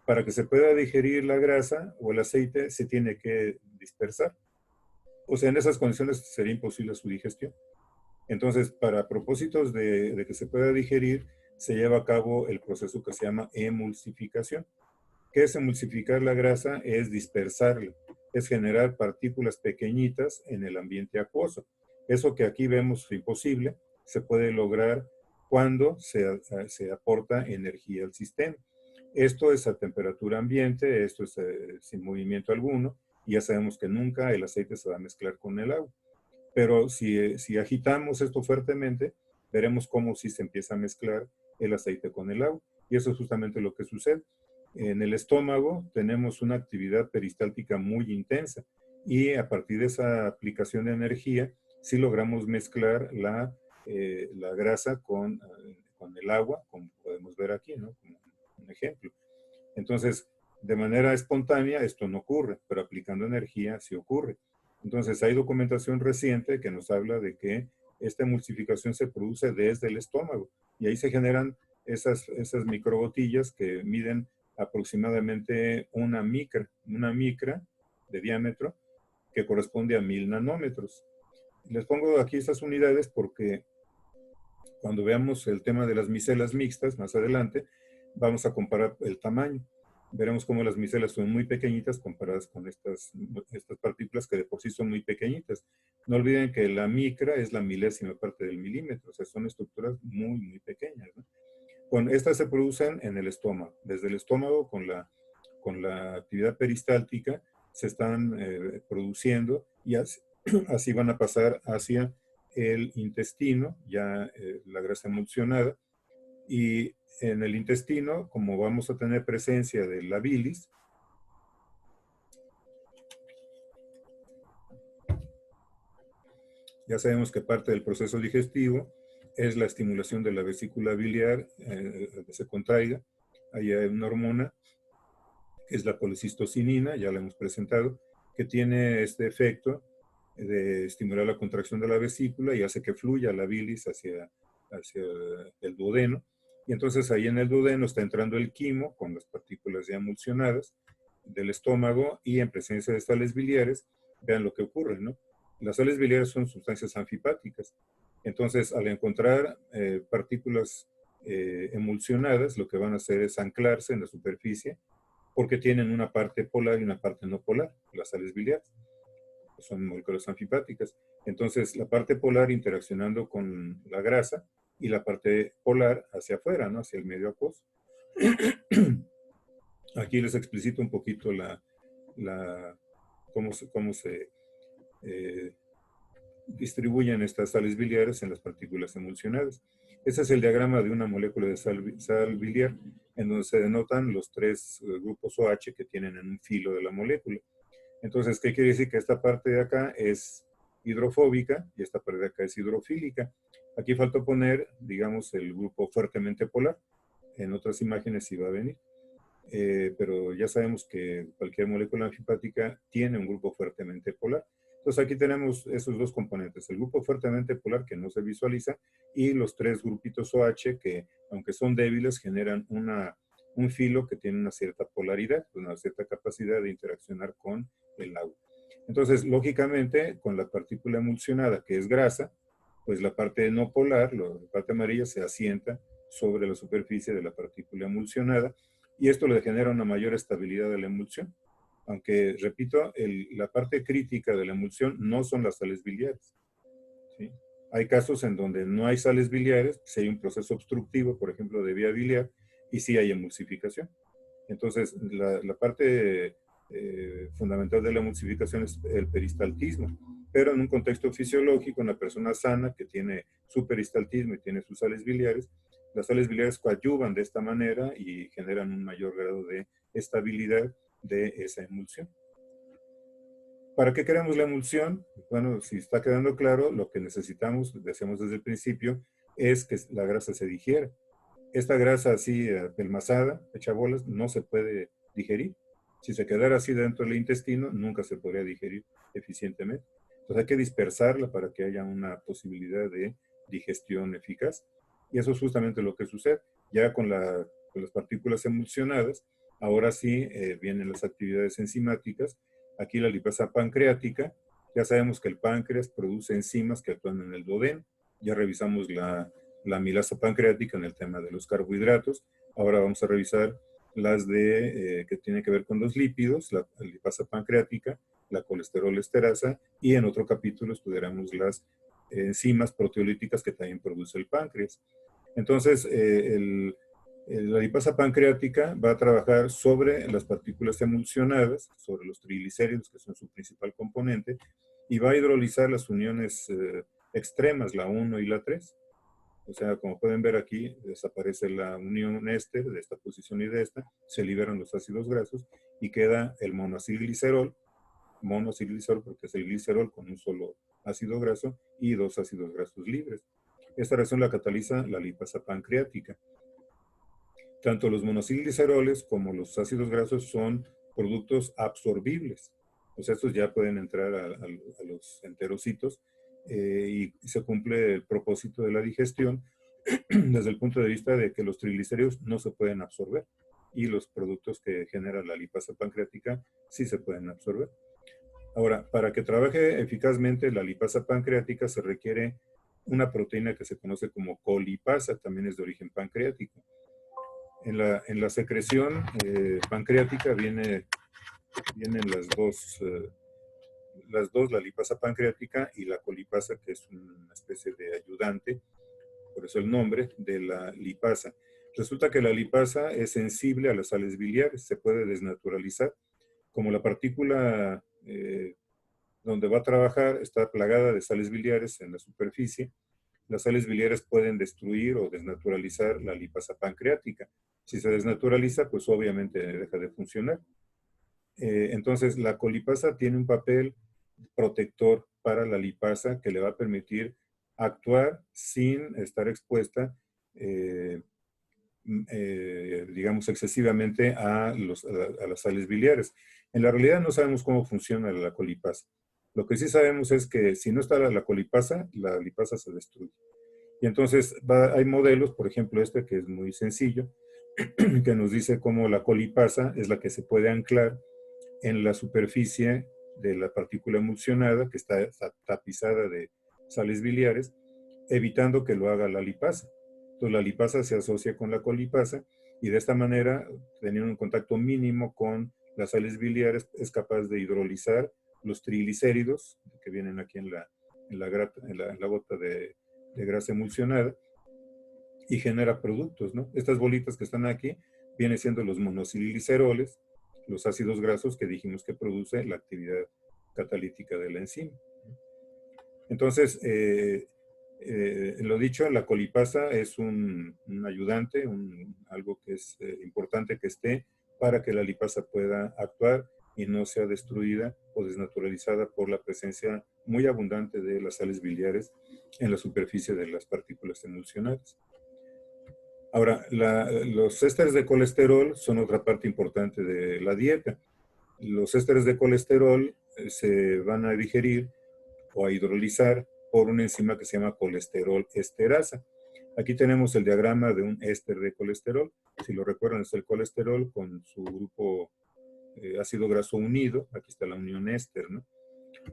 Para que se pueda digerir la grasa o el aceite, se tiene que dispersar. o sea, en esas condiciones sería imposible su digestión. Entonces, para propósitos de que se pueda digerir, se lleva a cabo el proceso que se llama emulsificación. ¿Qué es emulsificar la grasa? Es dispersarla, es generar partículas pequeñitas en el ambiente acuoso. Eso que aquí vemos imposible, se puede lograr cuando se aporta energía al sistema. Esto es a temperatura ambiente, esto es sin movimiento alguno, y ya sabemos que nunca el aceite se va a mezclar con el agua. Pero si agitamos esto fuertemente, veremos cómo si se empieza a mezclar el aceite con el agua. Y eso es justamente lo que sucede. En el estómago tenemos una actividad peristáltica muy intensa y a partir de esa aplicación de energía, sí logramos mezclar la grasa con el agua, como podemos ver aquí, ¿no? Como un ejemplo. Entonces, de manera espontánea esto no ocurre, pero aplicando energía sí ocurre. Entonces, hay documentación reciente que nos habla de que esta emulsificación se produce desde el estómago y ahí se generan esas microgotillas que miden aproximadamente una micra de diámetro que corresponde a 1000 nanómetros. Les pongo aquí estas unidades porque cuando veamos el tema de las micelas mixtas más adelante, vamos a comparar el tamaño. Veremos cómo las micelas son muy pequeñitas comparadas con estas partículas que de por sí son muy pequeñitas. No olviden que la micra es la milésima parte del milímetro, o sea, son estructuras muy, muy pequeñas, ¿no? Estas se producen en el estómago. Desde el estómago, con la actividad peristáltica, se están produciendo y así van a pasar hacia el intestino, ya la grasa emulsionada, y en el intestino, como vamos a tener presencia de la bilis, ya sabemos que parte del proceso digestivo es la estimulación de la vesícula biliar, que se contraiga. Ahí hay una hormona, que es la colecistocinina, ya la hemos presentado, que tiene este efecto de estimular la contracción de la vesícula y hace que fluya la bilis hacia el duodeno. Y entonces ahí en el duodeno está entrando el quimo con las partículas ya emulsionadas del estómago y en presencia de sales biliares, vean lo que ocurre, ¿no? Las sales biliares son sustancias anfipáticas. Entonces, al encontrar partículas emulsionadas, lo que van a hacer es anclarse en la superficie porque tienen una parte polar y una parte no polar, las sales biliares. Son moléculas anfipáticas. Entonces, la parte polar interaccionando con la grasa y la parte polar hacia afuera, ¿no? Hacia el medio acuoso. Aquí les explicito un poquito cómo se distribuyen estas sales biliares en las partículas emulsionadas. Ese es el diagrama de una molécula de sal biliar, en donde se denotan los tres grupos OH que tienen en un filo de la molécula. Entonces, ¿qué quiere decir? Que esta parte de acá es hidrofóbica y esta parte de acá es hidrofílica. Aquí falta poner, digamos, el grupo fuertemente polar. En otras imágenes sí va a venir. Pero ya sabemos que cualquier molécula anfipática tiene un grupo fuertemente polar. Entonces aquí tenemos esos dos componentes, el grupo fuertemente polar que no se visualiza y los tres grupitos OH que, aunque son débiles, generan un filo que tiene una cierta polaridad, una cierta capacidad de interaccionar con el agua. Entonces, lógicamente, con la partícula emulsionada, que es grasa, pues la parte no polar, la parte amarilla, se asienta sobre la superficie de la partícula emulsionada y esto le genera una mayor estabilidad de la emulsión. Aunque, repito, la parte crítica de la emulsión no son las sales biliares, ¿sí? Hay casos en donde no hay sales biliares, si hay un proceso obstructivo, por ejemplo, de vía biliar, y sí hay emulsificación. Entonces, la parte fundamental de la emulsificación es el peristaltismo, pero en un contexto fisiológico, una persona sana que tiene su peristaltismo y tiene sus sales biliares, las sales biliares coadyuvan de esta manera y generan un mayor grado de estabilidad de esa emulsión. ¿Para qué queremos la emulsión? Bueno, si está quedando claro, lo que necesitamos, decíamos desde el principio, es que la grasa se digiera. Esta grasa así apelmazada, hecha bolas, no se puede digerir. Si se quedara así dentro del intestino, nunca se podría digerir eficientemente. Entonces hay que dispersarla para que haya una posibilidad de digestión eficaz. Y eso es justamente lo que sucede. Ya con las partículas emulsionadas, ahora sí vienen las actividades enzimáticas. Aquí la lipasa pancreática Ya sabemos que el páncreas produce enzimas que actúan en el duodeno. Ya revisamos la amilasa pancreática en el tema de los carbohidratos. Ahora vamos a revisar las que tienen que ver con los lípidos, la lipasa pancreática, la colesterol esterasa, y en otro capítulo estudiaremos las enzimas proteolíticas que también produce el páncreas. Entonces, la lipasa pancreática va a trabajar sobre las partículas emulsionadas, sobre los triglicéridos, que son su principal componente, y va a hidrolizar las uniones extremas, la 1 y la 3. O sea, como pueden ver aquí, desaparece la unión éster de esta posición y de esta, se liberan los ácidos grasos y queda el monoacilglicerol porque es el glicerol con un solo ácido graso y 2 ácidos grasos libres. Esta reacción la cataliza la lipasa pancreática. Tanto los monoacilgliceroles como los ácidos grasos son productos absorbibles. O sea, estos ya pueden entrar a los enterocitos y se cumple el propósito de la digestión desde el punto de vista de que los triglicéridos no se pueden absorber y los productos que genera la lipasa pancreática sí se pueden absorber. Ahora, para que trabaje eficazmente la lipasa pancreática se requiere una proteína que se conoce como colipasa, también es de origen pancreático. En la secreción pancreática vienen las dos, la lipasa pancreática y la colipasa, que es una especie de ayudante, por eso el nombre de la lipasa. Resulta que la lipasa es sensible a las sales biliares, se puede desnaturalizar. Como la partícula donde va a trabajar está plagada de sales biliares en la superficie, las sales biliares pueden destruir o desnaturalizar la lipasa pancreática. Si se desnaturaliza, pues obviamente deja de funcionar. Entonces, la colipasa tiene un papel protector para la lipasa que le va a permitir actuar sin estar expuesta, digamos, excesivamente a las sales biliares. En la realidad no sabemos cómo funciona la colipasa. Lo que sí sabemos es que si no está la colipasa, la lipasa se destruye. Y entonces hay modelos, por ejemplo este que es muy sencillo, que nos dice cómo la colipasa es la que se puede anclar en la superficie de la partícula emulsionada, que está tapizada de sales biliares, evitando que lo haga la lipasa. Entonces la lipasa se asocia con la colipasa y de esta manera, teniendo un contacto mínimo con las sales biliares, es capaz de hidrolizar los triglicéridos que vienen aquí en la gota de grasa emulsionada y genera productos, ¿no? Estas bolitas que están aquí vienen siendo los monoacilgliceroles, los ácidos grasos que dijimos que produce la actividad catalítica de la enzima. Entonces, lo dicho, la colipasa es un ayudante, algo que es importante que esté para que la lipasa pueda actuar y no sea destruida o desnaturalizada por la presencia muy abundante de las sales biliares en la superficie de las partículas emulsionadas. Ahora, los ésteres de colesterol son otra parte importante de la dieta. Los ésteres de colesterol se van a digerir o a hidrolizar por una enzima que se llama colesterol esterasa. Aquí tenemos el diagrama de un éster de colesterol. Si lo recuerdan, es el colesterol con su grupo ácido graso unido. Aquí está la unión éster, ¿no?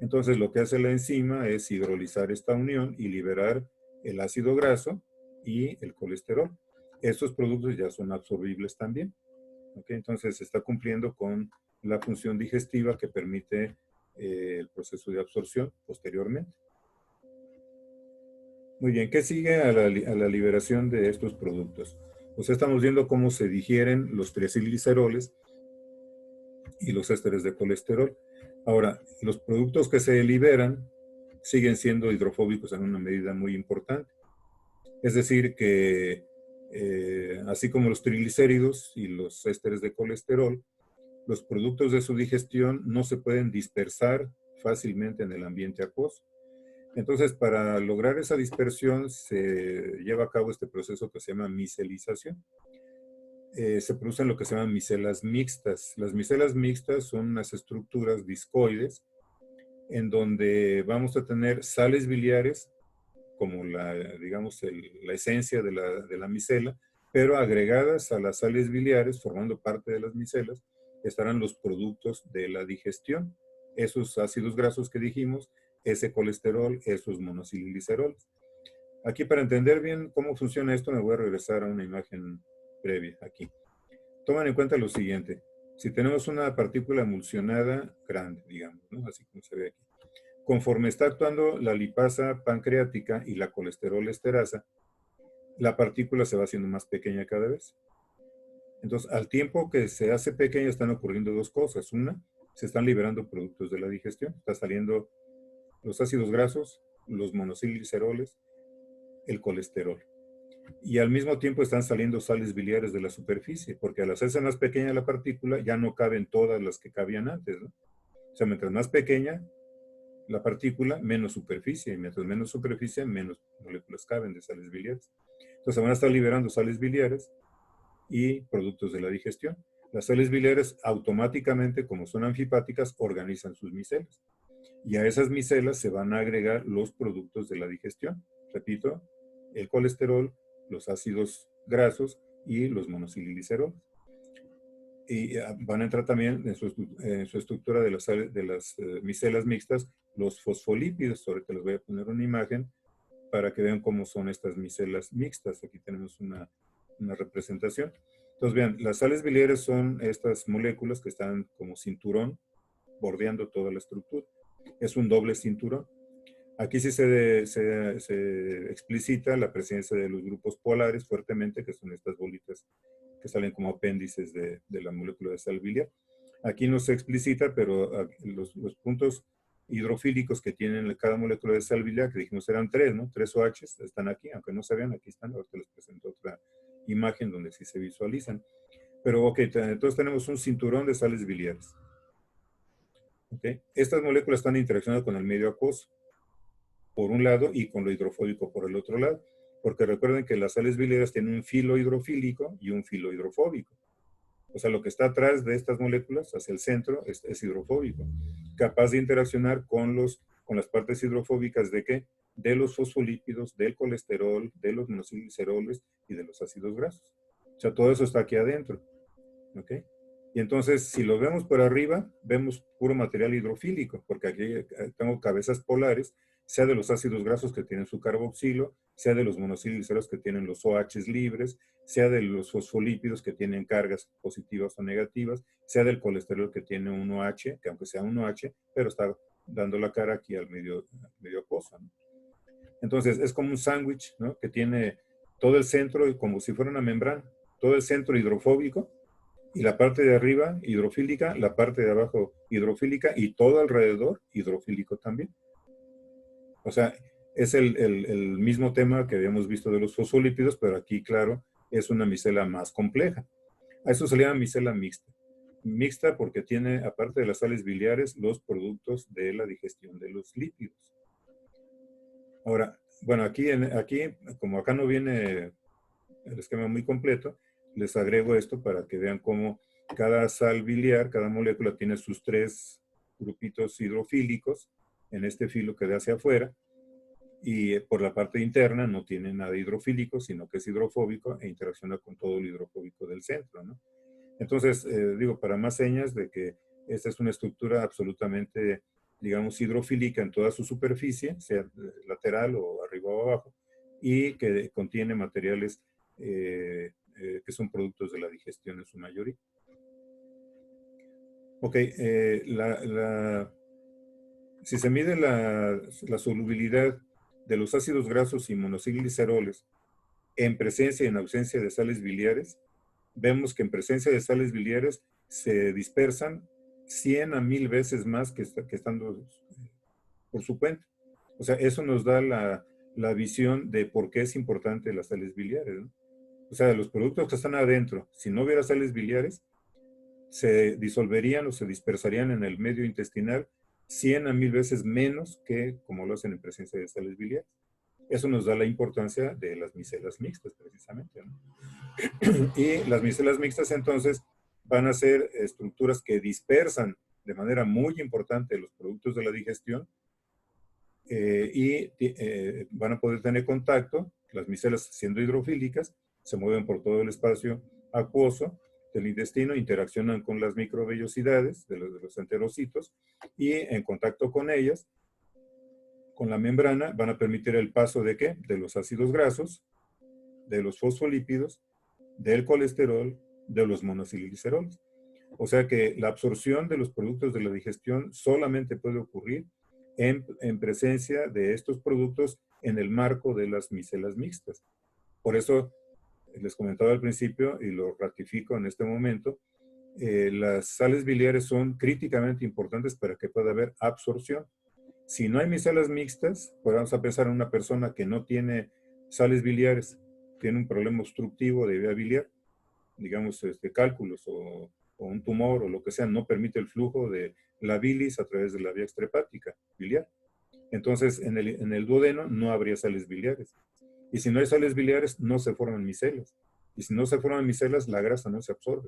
Entonces, lo que hace la enzima es hidrolizar esta unión y liberar el ácido graso y el colesterol. Estos productos ya son absorbibles también. ¿Okay? Entonces, se está cumpliendo con la función digestiva que permite el proceso de absorción posteriormente. Muy bien, ¿qué sigue a la liberación de estos productos? Pues estamos viendo cómo se digieren los triacilgliceroles y los ésteres de colesterol. Ahora, los productos que se liberan siguen siendo hidrofóbicos en una medida muy importante. Es decir, que así como los triglicéridos y los ésteres de colesterol, los productos de su digestión no se pueden dispersar fácilmente en el ambiente acuoso. Entonces, para lograr esa dispersión se lleva a cabo este proceso que se llama micelización. Se producen lo que se llaman micelas mixtas. Las micelas mixtas son unas estructuras discoides en donde vamos a tener sales biliares como digamos, la esencia de la micela, pero agregadas a las sales biliares, formando parte de las micelas, estarán los productos de la digestión. esos ácidos grasos que dijimos, ese colesterol, esos monocilgliceroles. Aquí, para entender bien cómo funciona esto, me voy a regresar a una imagen previa aquí. Tomen en cuenta lo siguiente. Si tenemos una partícula emulsionada grande, digamos, ¿no? Así como se ve aquí. Conforme está actuando la lipasa pancreática y la colesterol esterasa, la partícula se va haciendo más pequeña cada vez. Entonces, al tiempo que se hace pequeña, están ocurriendo dos cosas. Una, se están liberando productos de la digestión. Está saliendo los ácidos grasos, los monocilgliceroles, el colesterol. Y al mismo tiempo están saliendo sales biliares de la superficie, porque al hacerse más pequeña la partícula, ya no caben todas las que cabían antes, ¿no? O sea, mientras más pequeña la partícula, menos superficie, y mientras menos superficie, menos moléculas caben de sales biliares. Entonces van a estar liberando sales biliares y productos de la digestión. Las sales biliares automáticamente, como son anfipáticas, organizan sus micelas. Y a esas micelas se van a agregar los productos de la digestión. Repito, el colesterol, los ácidos grasos y los monocilgliceroles. Y van a entrar también en su estructura de las micelas mixtas los fosfolípidos. Ahorita les voy a poner una imagen para que vean cómo son estas micelas mixtas. Aquí tenemos una representación. Entonces, vean, las sales biliares son estas moléculas que están como cinturón bordeando toda la estructura. Es un doble cinturón. Aquí sí se explicita la presencia de los grupos polares fuertemente, que son estas bolitas que salen como apéndices de la molécula de sal biliar. Aquí no se explicita, pero los puntos hidrofílicos que tienen cada molécula de sal biliar, que dijimos eran tres, ¿no? 3 OHs, están aquí, aunque no se vean, aquí están. Ahorita les presento otra imagen donde sí se visualizan. Pero, ok, entonces tenemos un cinturón de sales biliares. ¿Okay? Estas moléculas están interaccionando con el medio acuoso, por un lado, y con lo hidrofóbico por el otro lado. Porque recuerden que las sales biliares tienen un filo hidrofílico y un filo hidrofóbico. O sea, lo que está atrás de estas moléculas, hacia el centro, es hidrofóbico. Capaz de interaccionar con las partes hidrofóbicas de ¿qué? De los fosfolípidos, del colesterol, de los monocilgliceroles y de los ácidos grasos. O sea, todo eso está aquí adentro. ¿Ok? Y entonces, si lo vemos por arriba, vemos puro material hidrofílico, porque aquí tengo cabezas polares, sea de los ácidos grasos que tienen su carboxilo, sea de los monocilgliceroles que tienen los OHs libres, sea de los fosfolípidos que tienen cargas positivas o negativas, sea del colesterol que tiene un OH, que aunque sea un OH, pero está dando la cara aquí al medio acuoso, ¿no? Entonces, es como un sándwich, ¿no? Que tiene todo el centro como si fuera una membrana, todo el centro hidrofóbico, y la parte de arriba hidrofílica, la parte de abajo hidrofílica y todo alrededor hidrofílico también. O sea, es el mismo tema que habíamos visto de los fosfolípidos, pero aquí, claro, es una micela más compleja. A eso se le llama micela mixta. Mixta porque tiene, aparte de las sales biliares, los productos de la digestión de los lípidos. Ahora, bueno, aquí, como acá no viene el esquema muy completo, les agrego esto para que vean cómo cada sal biliar, cada molécula tiene sus 3 grupitos hidrofílicos en este filo que da hacia afuera, y por la parte interna no tiene nada hidrofílico, sino que es hidrofóbico e interacciona con todo el hidrofóbico del centro, ¿no? Entonces, digo, para más señas de que esta es una estructura absolutamente, digamos, hidrofílica en toda su superficie, sea lateral o arriba o abajo, y que contiene materiales que son productos de la digestión en su mayoría. Ok, si se mide la solubilidad de los ácidos grasos y monocilgliceroles en presencia y en ausencia de sales biliares, vemos que en presencia de sales biliares se dispersan 100 a 1000 veces más que estando por su cuenta. O sea, eso nos da la visión de por qué es importante las sales biliares, ¿no? O sea, los productos que están adentro, si no hubiera sales biliares, se disolverían o se dispersarían en el medio intestinal 100 a 1000 veces menos que como lo hacen en presencia de sales biliares. Eso nos da la importancia de las micelas mixtas, precisamente, ¿no? Y las micelas mixtas, entonces, van a ser estructuras que dispersan de manera muy importante los productos de la digestión y van a poder tener contacto. Las micelas, siendo hidrofílicas, se mueven por todo el espacio acuoso, del intestino interaccionan con las microvellosidades de los enterocitos y en contacto con ellas, con la membrana, van a permitir el paso de ¿qué? De los ácidos grasos, de los fosfolípidos, del colesterol, de los monoacilgliceroles. O sea que la absorción de los productos de la digestión solamente puede ocurrir en presencia de estos productos en el marco de las micelas mixtas. Por eso les comentaba al principio y lo ratifico en este momento, las sales biliares son críticamente importantes para que pueda haber absorción. Si no hay micelas mixtas, pues vamos a pensar en una persona que no tiene sales biliares, tiene un problema obstructivo de vía biliar, digamos cálculos o un tumor o lo que sea, no permite el flujo de la bilis a través de la vía extrahepática biliar. Entonces, en el duodeno no habría sales biliares. Y si no hay sales biliares, no se forman micelas. Y si no se forman micelas, la grasa no se absorbe.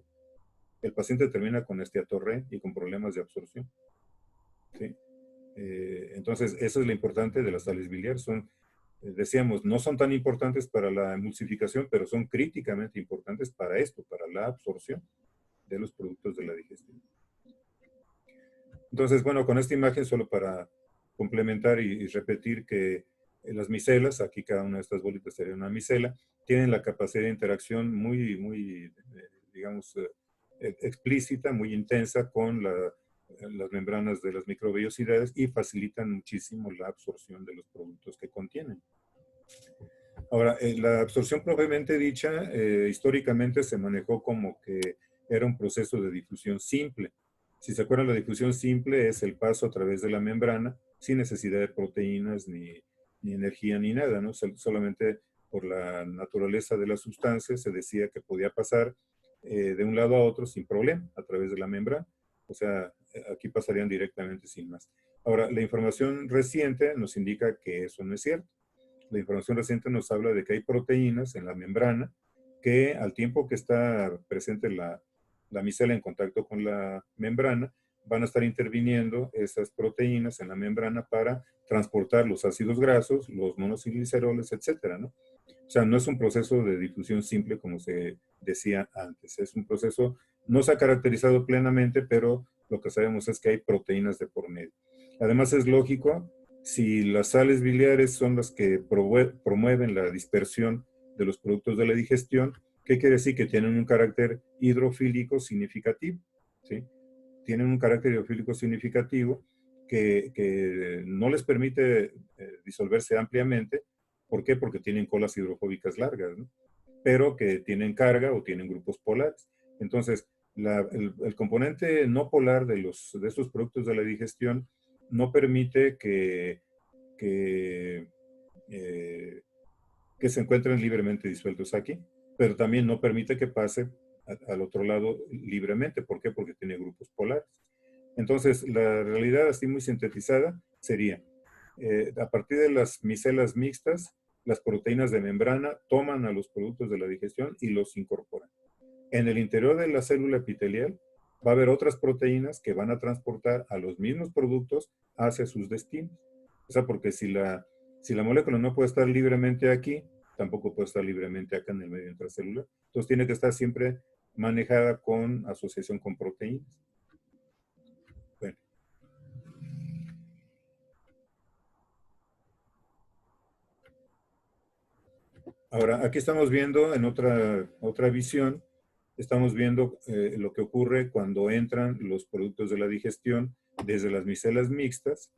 El paciente termina con esteatorrea y con problemas de absorción. ¿Sí? Entonces, eso es lo importante de las sales biliares. Son, decíamos, no son tan importantes para la emulsificación, pero son críticamente importantes para esto, para la absorción de los productos de la digestión. Entonces, bueno, con esta imagen, solo para complementar y repetir que las micelas, aquí cada una de estas bolitas sería una micela, tienen la capacidad de interacción muy digamos, explícita, muy intensa con las membranas de las microvellosidades y facilitan muchísimo la absorción de los productos que contienen. Ahora, la absorción propiamente dicha, históricamente se manejó como que era un proceso de difusión simple. Si se acuerdan, la difusión simple es el paso a través de la membrana sin necesidad de proteínas ni energía ni nada, ¿no? Solamente por la naturaleza de la sustancia se decía que podía pasar de un lado a otro sin problema a través de la membrana. O sea, aquí pasarían directamente sin más. Ahora, la información reciente nos indica que eso no es cierto. La información reciente nos habla de que hay proteínas en la membrana que al tiempo que está presente la micela en contacto con la membrana, van a estar interviniendo esas proteínas en la membrana para transportar los ácidos grasos, los monoacilgliceroles, etcétera, ¿no? O sea, no es un proceso de difusión simple como se decía antes. Es un proceso, no se ha caracterizado plenamente, pero lo que sabemos es que hay proteínas de por medio. Además es lógico, si las sales biliares son las que promueven la dispersión de los productos de la digestión, ¿qué quiere decir? Que tienen un carácter hidrofílico significativo, ¿sí? Tienen un carácter hidrofílico significativo que no les permite disolverse ampliamente. ¿Por qué? Porque tienen colas hidrofóbicas largas, ¿no? Pero que tienen carga o tienen grupos polares. Entonces, el componente no polar de estos productos de la digestión no permite que se encuentren libremente disueltos aquí, pero también no permite que pase al otro lado libremente. ¿Por qué? Porque tiene grupos polares. Entonces, la realidad así muy sintetizada sería, a partir de las micelas mixtas, las proteínas de membrana toman a los productos de la digestión y los incorporan. En el interior de la célula epitelial va a haber otras proteínas que van a transportar a los mismos productos hacia sus destinos. O sea, porque si la molécula no puede estar libremente aquí, tampoco puede estar libremente acá en el medio intracelular. Entonces tiene que estar siempre manejada con asociación con proteínas. Bueno. Ahora, aquí estamos viendo en otra visión, estamos viendo lo que ocurre cuando entran los productos de la digestión desde las micelas mixtas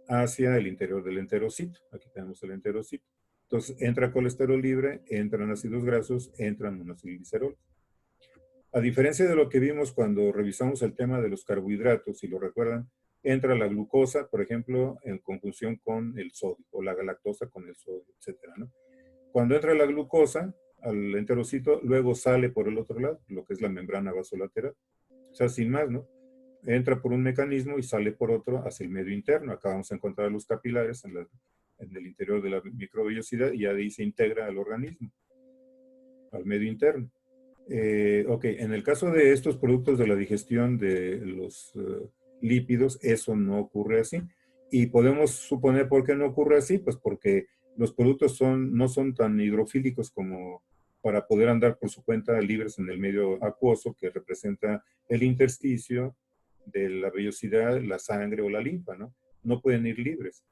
hacia el interior del enterocito. Aquí tenemos el enterocito. Entonces, entra colesterol libre, entran ácidos grasos, entran monoacilgliceroles. A diferencia de lo que vimos cuando revisamos el tema de los carbohidratos, si lo recuerdan, entra la glucosa, por ejemplo, en conjunción con el sodio, o la galactosa con el sodio, etcétera, ¿no? Cuando entra la glucosa al enterocito, luego sale por el otro lado, lo que es la membrana vasolateral. O sea, sin más, ¿no? Entra por un mecanismo y sale por otro hacia el medio interno. Acá vamos a encontrar los capilares en el interior de la microvellosidad y ahí se integra al organismo, al medio interno. Ok, en el caso de estos productos de la digestión de los lípidos, eso no ocurre así. Y podemos suponer por qué no ocurre así, pues porque los productos no son tan hidrofílicos como para poder andar por su cuenta libres en el medio acuoso que representa el intersticio de la vellosidad, la sangre o la linfa, ¿no? No pueden ir libres.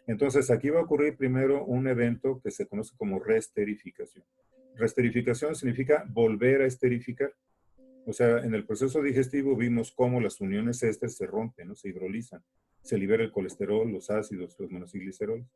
Entonces, aquí va a ocurrir primero un evento que se conoce como reesterificación. Reesterificación significa volver a esterificar. O sea, en el proceso digestivo vimos cómo las uniones éster se rompen, ¿no? Se hidrolizan. Se libera el colesterol, los ácidos, los monocigliceroles.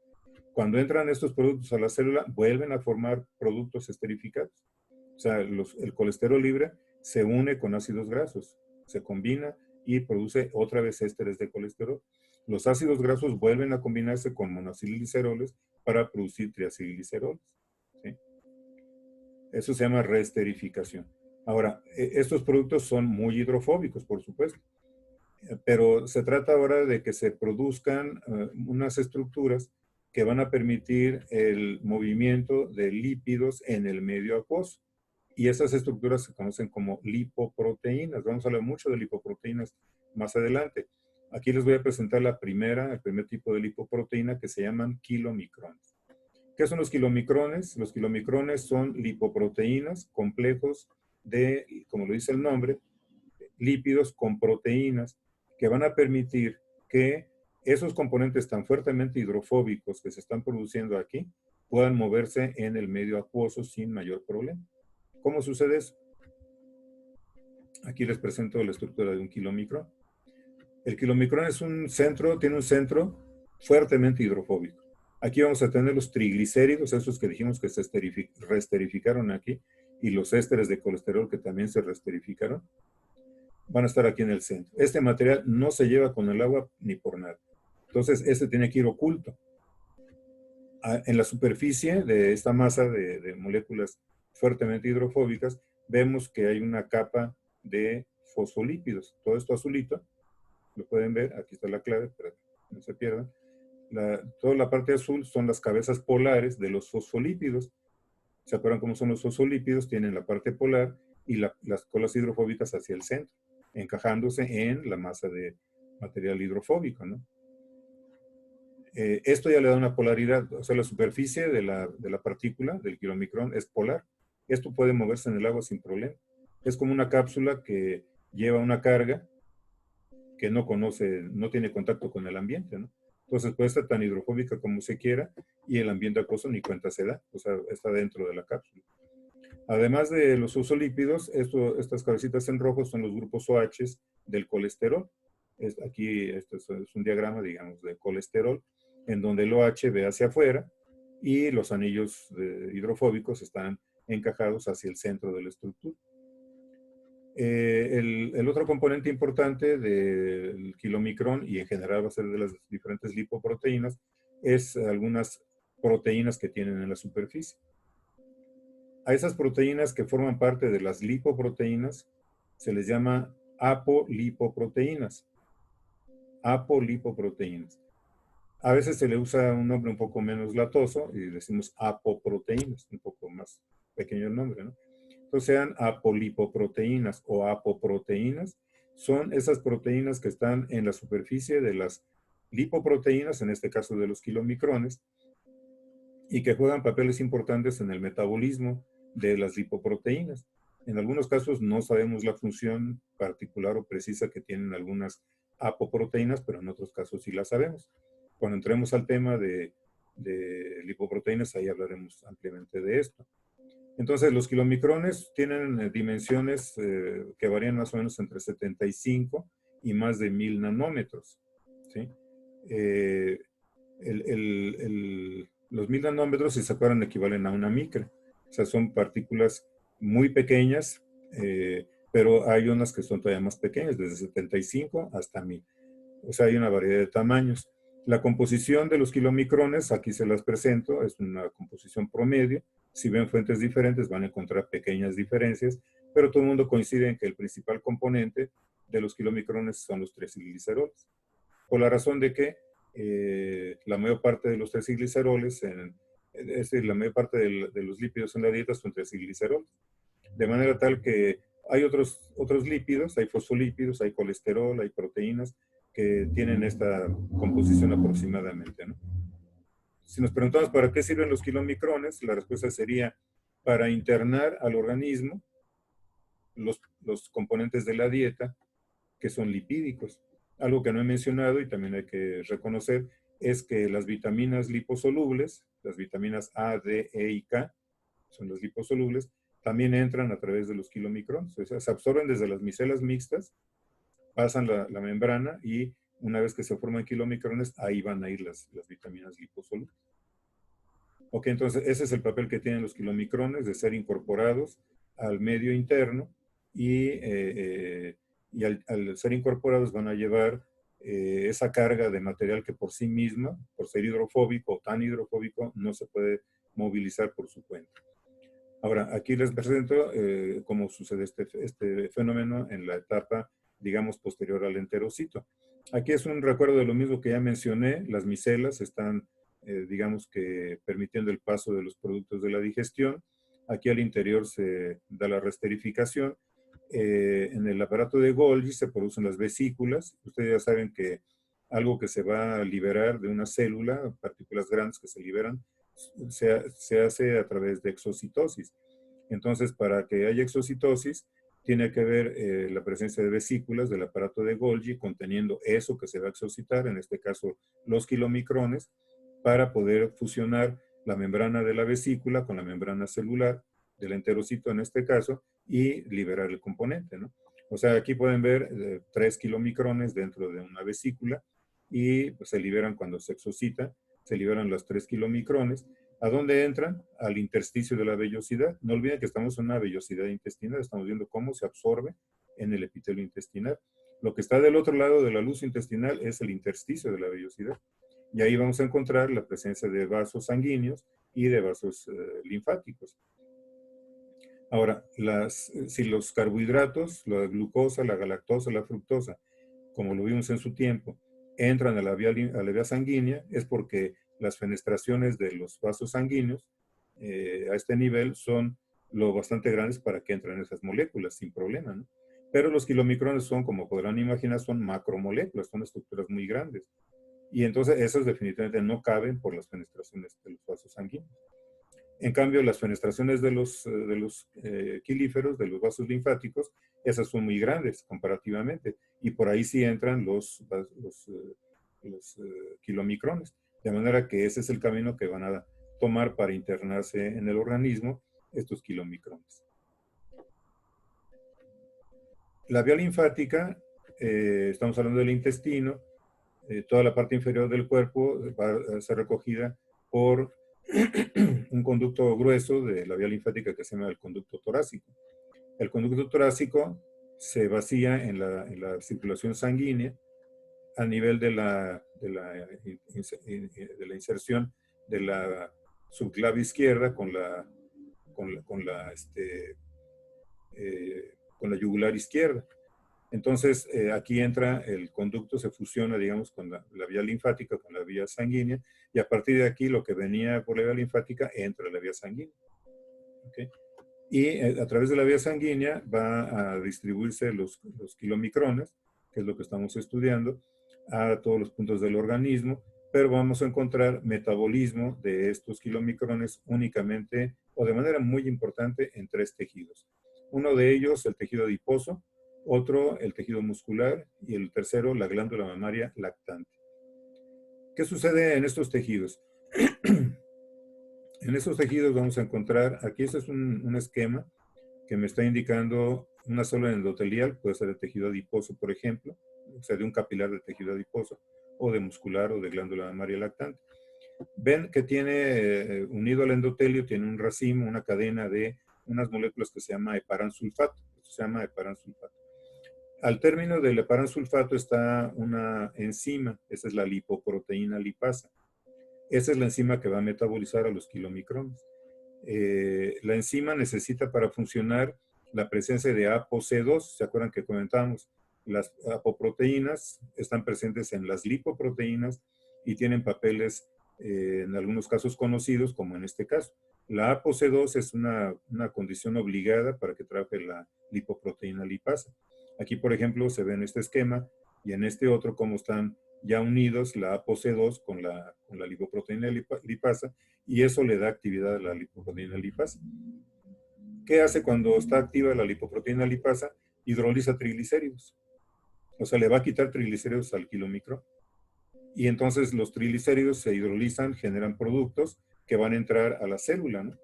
Cuando entran estos productos a la célula, vuelven a formar productos esterificados. O sea, el colesterol libre se une con ácidos grasos, se combina y produce otra vez ésteres de colesterol. Los ácidos grasos vuelven a combinarse con monocigliceroles para producir triacilgliceroles, ¿sí? Eso se llama reesterificación. Ahora, estos productos son muy hidrofóbicos, por supuesto, pero se trata ahora de que se produzcan unas estructuras que van a permitir el movimiento de lípidos en el medio acuoso. Y esas estructuras se conocen como lipoproteínas. Vamos a hablar mucho de lipoproteínas más adelante. Aquí les voy a presentar el primer tipo de lipoproteína que se llaman kilomicrones. ¿Qué son los kilomicrones? Los kilomicrones son lipoproteínas complejos de, como lo dice el nombre, lípidos con proteínas que van a permitir que esos componentes tan fuertemente hidrofóbicos que se están produciendo aquí puedan moverse en el medio acuoso sin mayor problema. ¿Cómo sucede eso? Aquí les presento la estructura de un kilomicrón. El kilomicrón es tiene un centro fuertemente hidrofóbico. Aquí vamos a tener los triglicéridos, esos que dijimos que se reesterificaron aquí, y los ésteres de colesterol que también se reesterificaron, van a estar aquí en el centro. Este material no se lleva con el agua ni por nada. Entonces, este tiene que ir oculto. En la superficie de esta masa de moléculas fuertemente hidrofóbicas, vemos que hay una capa de fosfolípidos. Todo esto azulito, lo pueden ver, aquí está la clave, para que no se pierdan. Toda la parte azul son las cabezas polares de los fosfolípidos. ¿Se acuerdan cómo son los fosfolípidos? Tienen la parte polar y las colas hidrofóbicas hacia el centro, encajándose en la masa de material hidrofóbico, ¿no? Esto ya le da una polaridad, o sea, la superficie de la partícula, del kilomicrón, es polar. Esto puede moverse en el agua sin problema. Es como una cápsula que lleva una carga que no tiene contacto con el ambiente, ¿no? Entonces puede estar tan hidrofóbica como se quiera y el ambiente acuoso ni cuenta se da, o sea, está dentro de la cápsula. Además de los fosfolípidos, estas cabecitas en rojo son los grupos OH del colesterol. Aquí esto es un diagrama, digamos, de colesterol, en donde el OH ve hacia afuera y los anillos hidrofóbicos están encajados hacia el centro de la estructura. El otro componente importante del kilomicrón, y en general va a ser de las diferentes lipoproteínas, es algunas proteínas que tienen en la superficie. A esas proteínas que forman parte de las lipoproteínas se les llama apolipoproteínas. Apolipoproteínas. A veces se le usa un nombre un poco menos latoso y decimos apoproteínas, un poco más pequeño el nombre, ¿no? Entonces sean apolipoproteínas o apoproteínas, son esas proteínas que están en la superficie de las lipoproteínas, en este caso de los kilomicrones, y que juegan papeles importantes en el metabolismo de las lipoproteínas. En algunos casos no sabemos la función particular o precisa que tienen algunas apoproteínas, pero en otros casos sí la sabemos. Cuando entremos al tema de lipoproteínas, ahí hablaremos ampliamente de esto. Entonces, los kilomicrones tienen dimensiones que varían más o menos entre 75 y más de 1000 nanómetros, ¿sí? Los 1000 nanómetros, si se acuerdan, equivalen a una micra. O sea, son partículas muy pequeñas, pero hay unas que son todavía más pequeñas, desde 75 hasta 1000. O sea, hay una variedad de tamaños. La composición de los kilomicrones, aquí se las presento, es una composición promedio. Si ven fuentes diferentes, van a encontrar pequeñas diferencias, pero todo el mundo coincide en que el principal componente de los kilomicrones son los triacilgliceroles. Por la razón de que la mayor parte de los triacilgliceroles, es decir, la mayor parte de los lípidos en la dieta son triacilgliceroles. De manera tal que hay otros lípidos, hay fosfolípidos, hay colesterol, hay proteínas que tienen esta composición aproximadamente, ¿no? Si nos preguntamos para qué sirven los kilomicrones, la respuesta sería para internar al organismo los componentes de la dieta que son lipídicos. Algo que no he mencionado y también hay que reconocer es que las vitaminas liposolubles, las vitaminas A, D, E y K, son las liposolubles, también entran a través de los kilomicrones. O sea, se absorben desde las micelas mixtas, pasan la membrana y una vez que se forman kilomicrones, ahí van a ir las vitaminas liposolubles. Ok, entonces ese es el papel que tienen los kilomicrones de ser incorporados al medio interno y al ser incorporados van a llevar esa carga de material que por sí misma, por ser hidrofóbico o tan hidrofóbico, no se puede movilizar por su cuenta. Ahora, aquí les presento cómo sucede este fenómeno en la etapa, digamos, posterior al enterocito. Aquí es un recuerdo de lo mismo que ya mencioné, las micelas están, digamos que, permitiendo el paso de los productos de la digestión. Aquí al interior se da la resterificación. En el aparato de Golgi se producen las vesículas. Ustedes ya saben que algo que se va a liberar de una célula, partículas grandes que se liberan, se hace a través de exocitosis. Entonces, para que haya exocitosis, tiene que haber la presencia de vesículas del aparato de Golgi conteniendo eso que se va a exocitar, en este caso los kilomicrones, para poder fusionar la membrana de la vesícula con la membrana celular del enterocito en este caso y liberar el componente, ¿no? O sea, aquí pueden ver 3 kilomicrones dentro de una vesícula y pues, se liberan cuando se exocita, se liberan los 3 kilomicrones. ¿A dónde entran? Al intersticio de la vellosidad. No olviden que estamos en una vellosidad intestinal, estamos viendo cómo se absorbe en el epitelio intestinal. Lo que está del otro lado de la luz intestinal es el intersticio de la vellosidad. Y ahí vamos a encontrar la presencia de vasos sanguíneos y de vasos linfáticos. Ahora, si los carbohidratos, la glucosa, la galactosa, la fructosa, como lo vimos en su tiempo, entran a la vía sanguínea, es porque las fenestraciones de los vasos sanguíneos a este nivel son lo bastante grandes para que entren esas moléculas sin problema, ¿no? Pero los kilomicrones son, como podrán imaginar, son macromoléculas, son estructuras muy grandes. Y entonces esos definitivamente no caben por las fenestraciones de los vasos sanguíneos. En cambio, las fenestraciones de los quilíferos, de los vasos linfáticos, esas son muy grandes comparativamente. Y por ahí sí entran los kilomicrones. De manera que ese es el camino que van a tomar para internarse en el organismo estos kilomicrones. La vía linfática, estamos hablando del intestino, toda la parte inferior del cuerpo va a ser recogida por un conducto grueso de la vía linfática que se llama el conducto torácico. El conducto torácico se vacía en la circulación sanguínea a nivel de la inserción de la subclave izquierda con la yugular izquierda. Entonces, aquí entra el conducto, se fusiona, digamos, con la vía linfática, con la vía sanguínea, y a partir de aquí lo que venía por la vía linfática entra a la vía sanguínea. ¿Okay? Y a través de la vía sanguínea va a distribuirse los kilomicrones, que es lo que estamos estudiando, a todos los puntos del organismo, pero vamos a encontrar metabolismo de estos kilomicrones únicamente, o de manera muy importante, en 3 tejidos. Uno de ellos, el tejido adiposo, otro, el tejido muscular, y el tercero, la glándula mamaria lactante. ¿Qué sucede en estos tejidos? En estos tejidos vamos a encontrar, aquí este es un esquema que me está indicando una célula endotelial, puede ser el tejido adiposo, por ejemplo, o sea, de un capilar de tejido adiposo, o de muscular o de glándula mamaria lactante. Ven que tiene, unido al endotelio, tiene un racimo, una cadena de unas moléculas que se llama heparansulfato. Esto se llama heparansulfato. Al término del heparansulfato está una enzima, esa es la lipoproteína lipasa. Esa es la enzima que va a metabolizar a los kilomicrones. La enzima necesita para funcionar la presencia de ApoC2. ¿Se acuerdan que comentábamos? Las apoproteínas están presentes en las lipoproteínas y tienen papeles en algunos casos conocidos, como en este caso. La ApoC2 es una condición obligada para que trabaje la lipoproteína lipasa. Aquí, por ejemplo, se ve en este esquema y en este otro cómo están ya unidos la ApoC2 con la lipoproteína lipasa, y eso le da actividad a la lipoproteína lipasa. ¿Qué hace cuando está activa la lipoproteína lipasa? Hidroliza triglicéridos. O sea, le va a quitar triglicéridos al kilomicrón. Y entonces los triglicéridos se hidrolizan, generan productos que van a entrar a la célula, ¿no?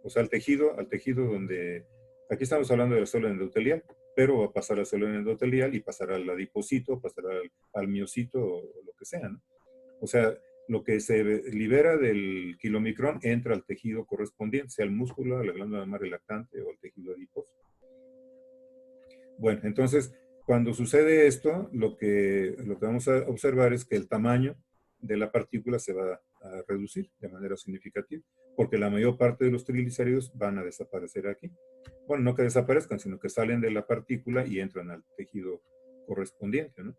O sea, al tejido donde... Aquí estamos hablando de la célula endotelial, pero va a pasar a la célula endotelial y pasará al adipocito, pasará al miocito o lo que sea, ¿no? O sea, lo que se libera del kilomicrón entra al tejido correspondiente, sea el músculo, la glándula mamária lactante o el tejido adiposo. Bueno, entonces, cuando sucede esto, lo que vamos a observar es que el tamaño de la partícula se va a reducir de manera significativa, porque la mayor parte de los triglicéridos van a desaparecer aquí. Bueno, no que desaparezcan, sino que salen de la partícula y entran al tejido correspondiente, ¿no?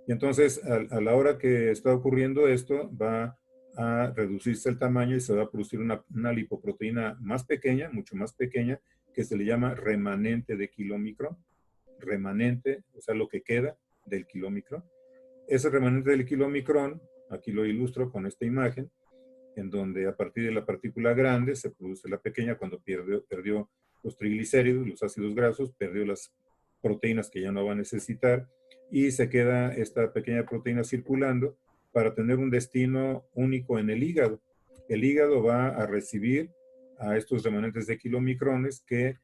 Y entonces, a la hora que está ocurriendo esto, va a reducirse el tamaño y se va a producir una lipoproteína más pequeña, mucho más pequeña, que se le llama remanente de kilomicrón. Remanente, o sea, lo que queda del kilomicrón. Ese remanente del kilomicrón, aquí lo ilustro con esta imagen, en donde a partir de la partícula grande se produce la pequeña cuando perdió los triglicéridos, los ácidos grasos, perdió las proteínas que ya no va a necesitar, y se queda esta pequeña proteína circulando para tener un destino único en el hígado. El hígado va a recibir a estos remanentes de kilomicrones que,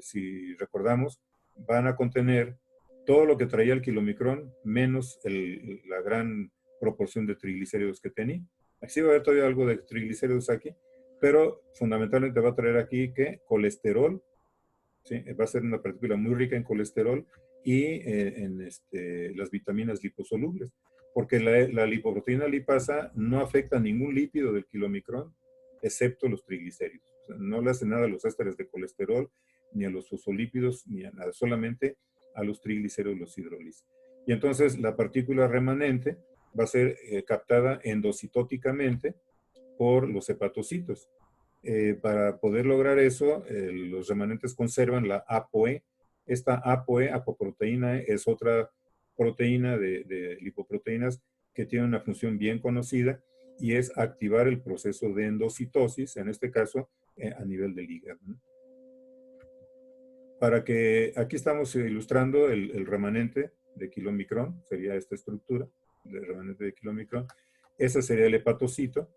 si recordamos, van a contener todo lo que traía el kilomicrón menos la gran proporción de triglicéridos que tenía. Así va a haber todavía algo de triglicéridos aquí, pero fundamentalmente va a traer aquí que colesterol, ¿sí? Va a ser una partícula muy rica en colesterol y en las vitaminas liposolubles, porque la lipoproteína lipasa no afecta a ningún lípido del kilomicrón, excepto los triglicéridos. O sea, no le hace nada a los ésteres de colesterol, ni a los fosfolípidos, ni a nada, solamente a los triglicéridos los hidroliza. Y entonces la partícula remanente va a ser captada endocitóticamente por los hepatocitos. Para poder lograr eso, los remanentes conservan la ApoE. Esta ApoE, apoproteína E, es otra proteína de lipoproteínas que tiene una función bien conocida y es activar el proceso de endocitosis, en este caso a nivel del hígado, ¿no? Para que, aquí estamos ilustrando el remanente de kilomicrón, sería esta estructura del remanente de kilomicrón. Ese sería el hepatocito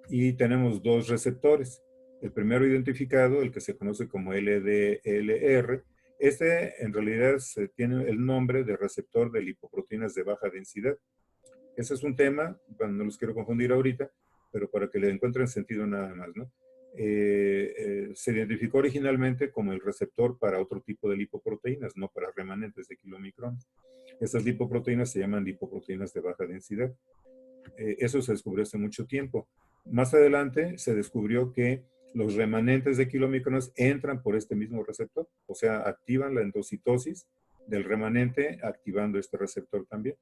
y tenemos dos receptores. El primero identificado, el que se conoce como LDLR, este en realidad tiene el nombre de receptor de lipoproteínas de baja densidad. Ese es un tema, bueno, no los quiero confundir ahorita, pero para que le encuentren sentido nada más, ¿no? Se identificó originalmente como el receptor para otro tipo de lipoproteínas, no para remanentes de kilomicrón. Estas lipoproteínas se llaman lipoproteínas de baja densidad. Eso se descubrió hace mucho tiempo. Más adelante se descubrió que los remanentes de kilomicrones entran por este mismo receptor, o sea, activan la endocitosis del remanente activando este receptor también.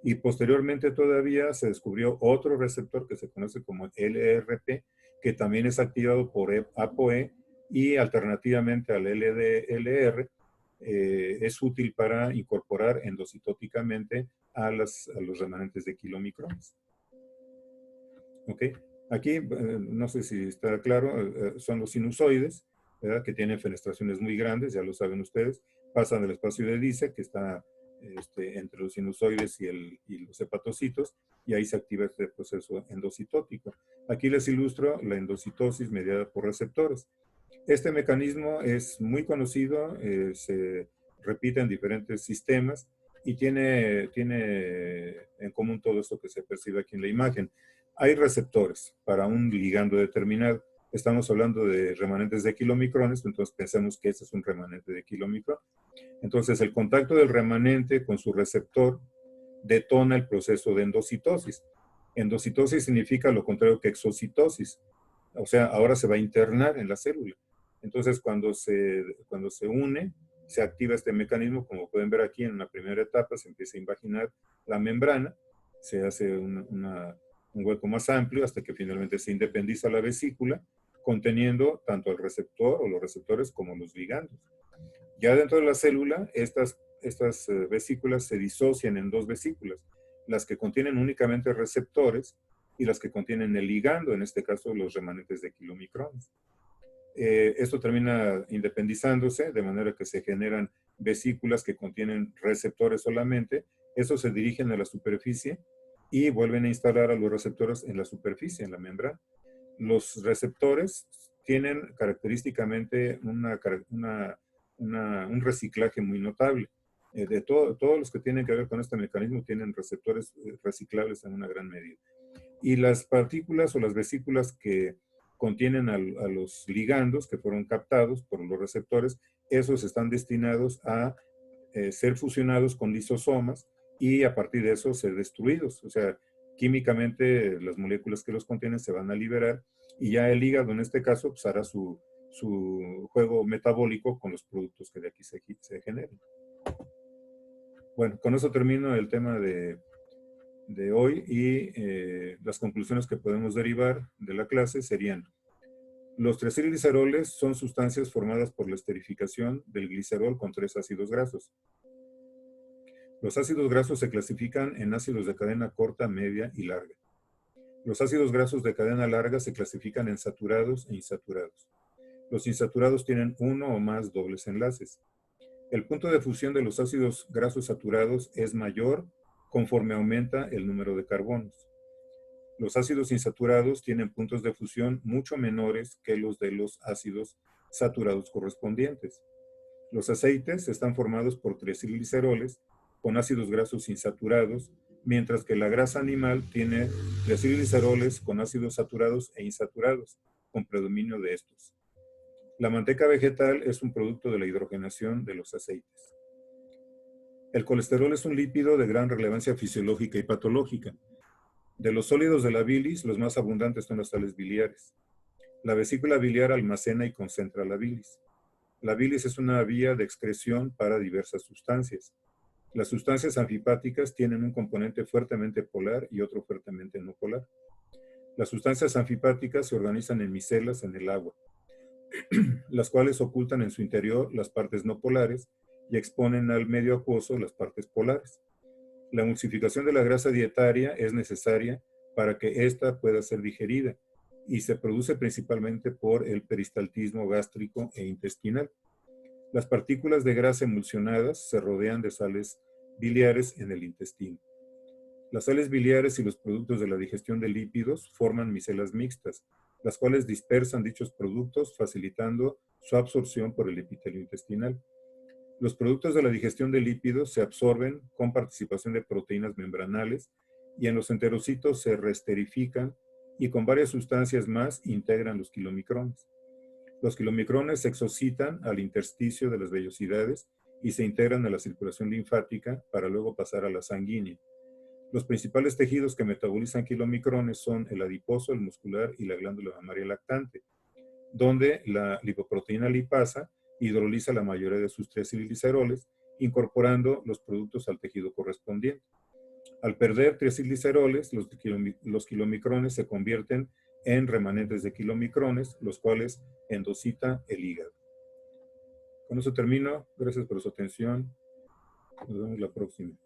Y posteriormente todavía se descubrió otro receptor que se conoce como LRP, que también es activado por ApoE y alternativamente al LDLR es útil para incorporar endocitóticamente a los remanentes de kilomicrones. ¿Ok? Aquí, no sé si está claro, son los sinusoides, ¿verdad? Que tienen fenestraciones muy grandes, ya lo saben ustedes, pasan del espacio de Dice, que está entre los sinusoides y los hepatocitos, y ahí se activa este proceso endocitótico. Aquí les ilustro la endocitosis mediada por receptores. Este mecanismo es muy conocido, se repite en diferentes sistemas y tiene en común todo esto que se percibe aquí en la imagen. Hay receptores para un ligando determinado. Estamos hablando de remanentes de kilomicrones, entonces pensemos que este es un remanente de kilomicrón. Entonces, el contacto del remanente con su receptor detona el proceso de endocitosis. Endocitosis significa lo contrario que exocitosis. O sea, ahora se va a internar en la célula. Entonces, cuando se une, se activa este mecanismo, como pueden ver aquí en una primera etapa, se empieza a invaginar la membrana, se hace un hueco más amplio hasta que finalmente se independiza la vesícula, conteniendo tanto el receptor o los receptores como los ligandos. Ya dentro de la célula, estas vesículas se disocian en dos vesículas. las que contienen únicamente receptores y las que contienen el ligando, en este caso los remanentes de kilomicrones. Esto termina independizándose, de manera que se generan vesículas que contienen receptores solamente. Estos se dirigen a la superficie y vuelven a instalar a los receptores en la superficie, en la membrana. Los receptores tienen característicamente un reciclaje muy notable. Todos los que tienen que ver con este mecanismo tienen receptores reciclables en una gran medida. Y las partículas o las vesículas que contienen a los ligandos que fueron captados por los receptores, esos están destinados a ser fusionados con lisosomas y a partir de eso ser destruidos. O sea, químicamente las moléculas que los contienen se van a liberar y ya el hígado en este caso pues hará su juego metabólico con los productos que de aquí se generen. Bueno, con eso termino el tema de hoy y las conclusiones que podemos derivar de la clase serían: los triacilgliceroles son sustancias formadas por la esterificación del glicerol con 3 ácidos grasos. Los ácidos grasos se clasifican en ácidos de cadena corta, media y larga. Los ácidos grasos de cadena larga se clasifican en saturados e insaturados. Los insaturados tienen uno o más dobles enlaces. El punto de fusión de los ácidos grasos saturados es mayor conforme aumenta el número de carbonos. Los ácidos insaturados tienen puntos de fusión mucho menores que los de los ácidos saturados correspondientes. Los aceites están formados por triacilgliceroles con ácidos grasos insaturados, mientras que la grasa animal tiene triacilgliceroles con ácidos saturados e insaturados, con predominio de estos. La manteca vegetal es un producto de la hidrogenación de los aceites. El colesterol es un lípido de gran relevancia fisiológica y patológica. De los sólidos de la bilis, los más abundantes son las sales biliares. La vesícula biliar almacena y concentra la bilis. La bilis es una vía de excreción para diversas sustancias. Las sustancias anfipáticas tienen un componente fuertemente polar y otro fuertemente no polar. Las sustancias anfipáticas se organizan en micelas en el agua, las cuales ocultan en su interior las partes no polares y exponen al medio acuoso las partes polares. La emulsificación de la grasa dietaria es necesaria para que ésta pueda ser digerida y se produce principalmente por el peristaltismo gástrico e intestinal. Las partículas de grasa emulsionadas se rodean de sales biliares en el intestino. Las sales biliares y los productos de la digestión de lípidos forman micelas mixtas, las cuales dispersan dichos productos facilitando su absorción por el epitelio intestinal. Los productos de la digestión de lípidos se absorben con participación de proteínas membranales y en los enterocitos se reesterifican y con varias sustancias más integran los kilomicrones. Los kilomicrones se exocitan al intersticio de las vellosidades y se integran a la circulación linfática para luego pasar a la sanguínea. Los principales tejidos que metabolizan kilomicrones son el adiposo, el muscular y la glándula mamaria lactante, donde la lipoproteína lipasa hidroliza la mayoría de sus triacilgliceroles, incorporando los productos al tejido correspondiente. Al perder triacilgliceroles, los kilomicrones se convierten en remanentes de kilomicrones, los cuales endocita el hígado. Con eso termino. Gracias por su atención. Nos vemos la próxima.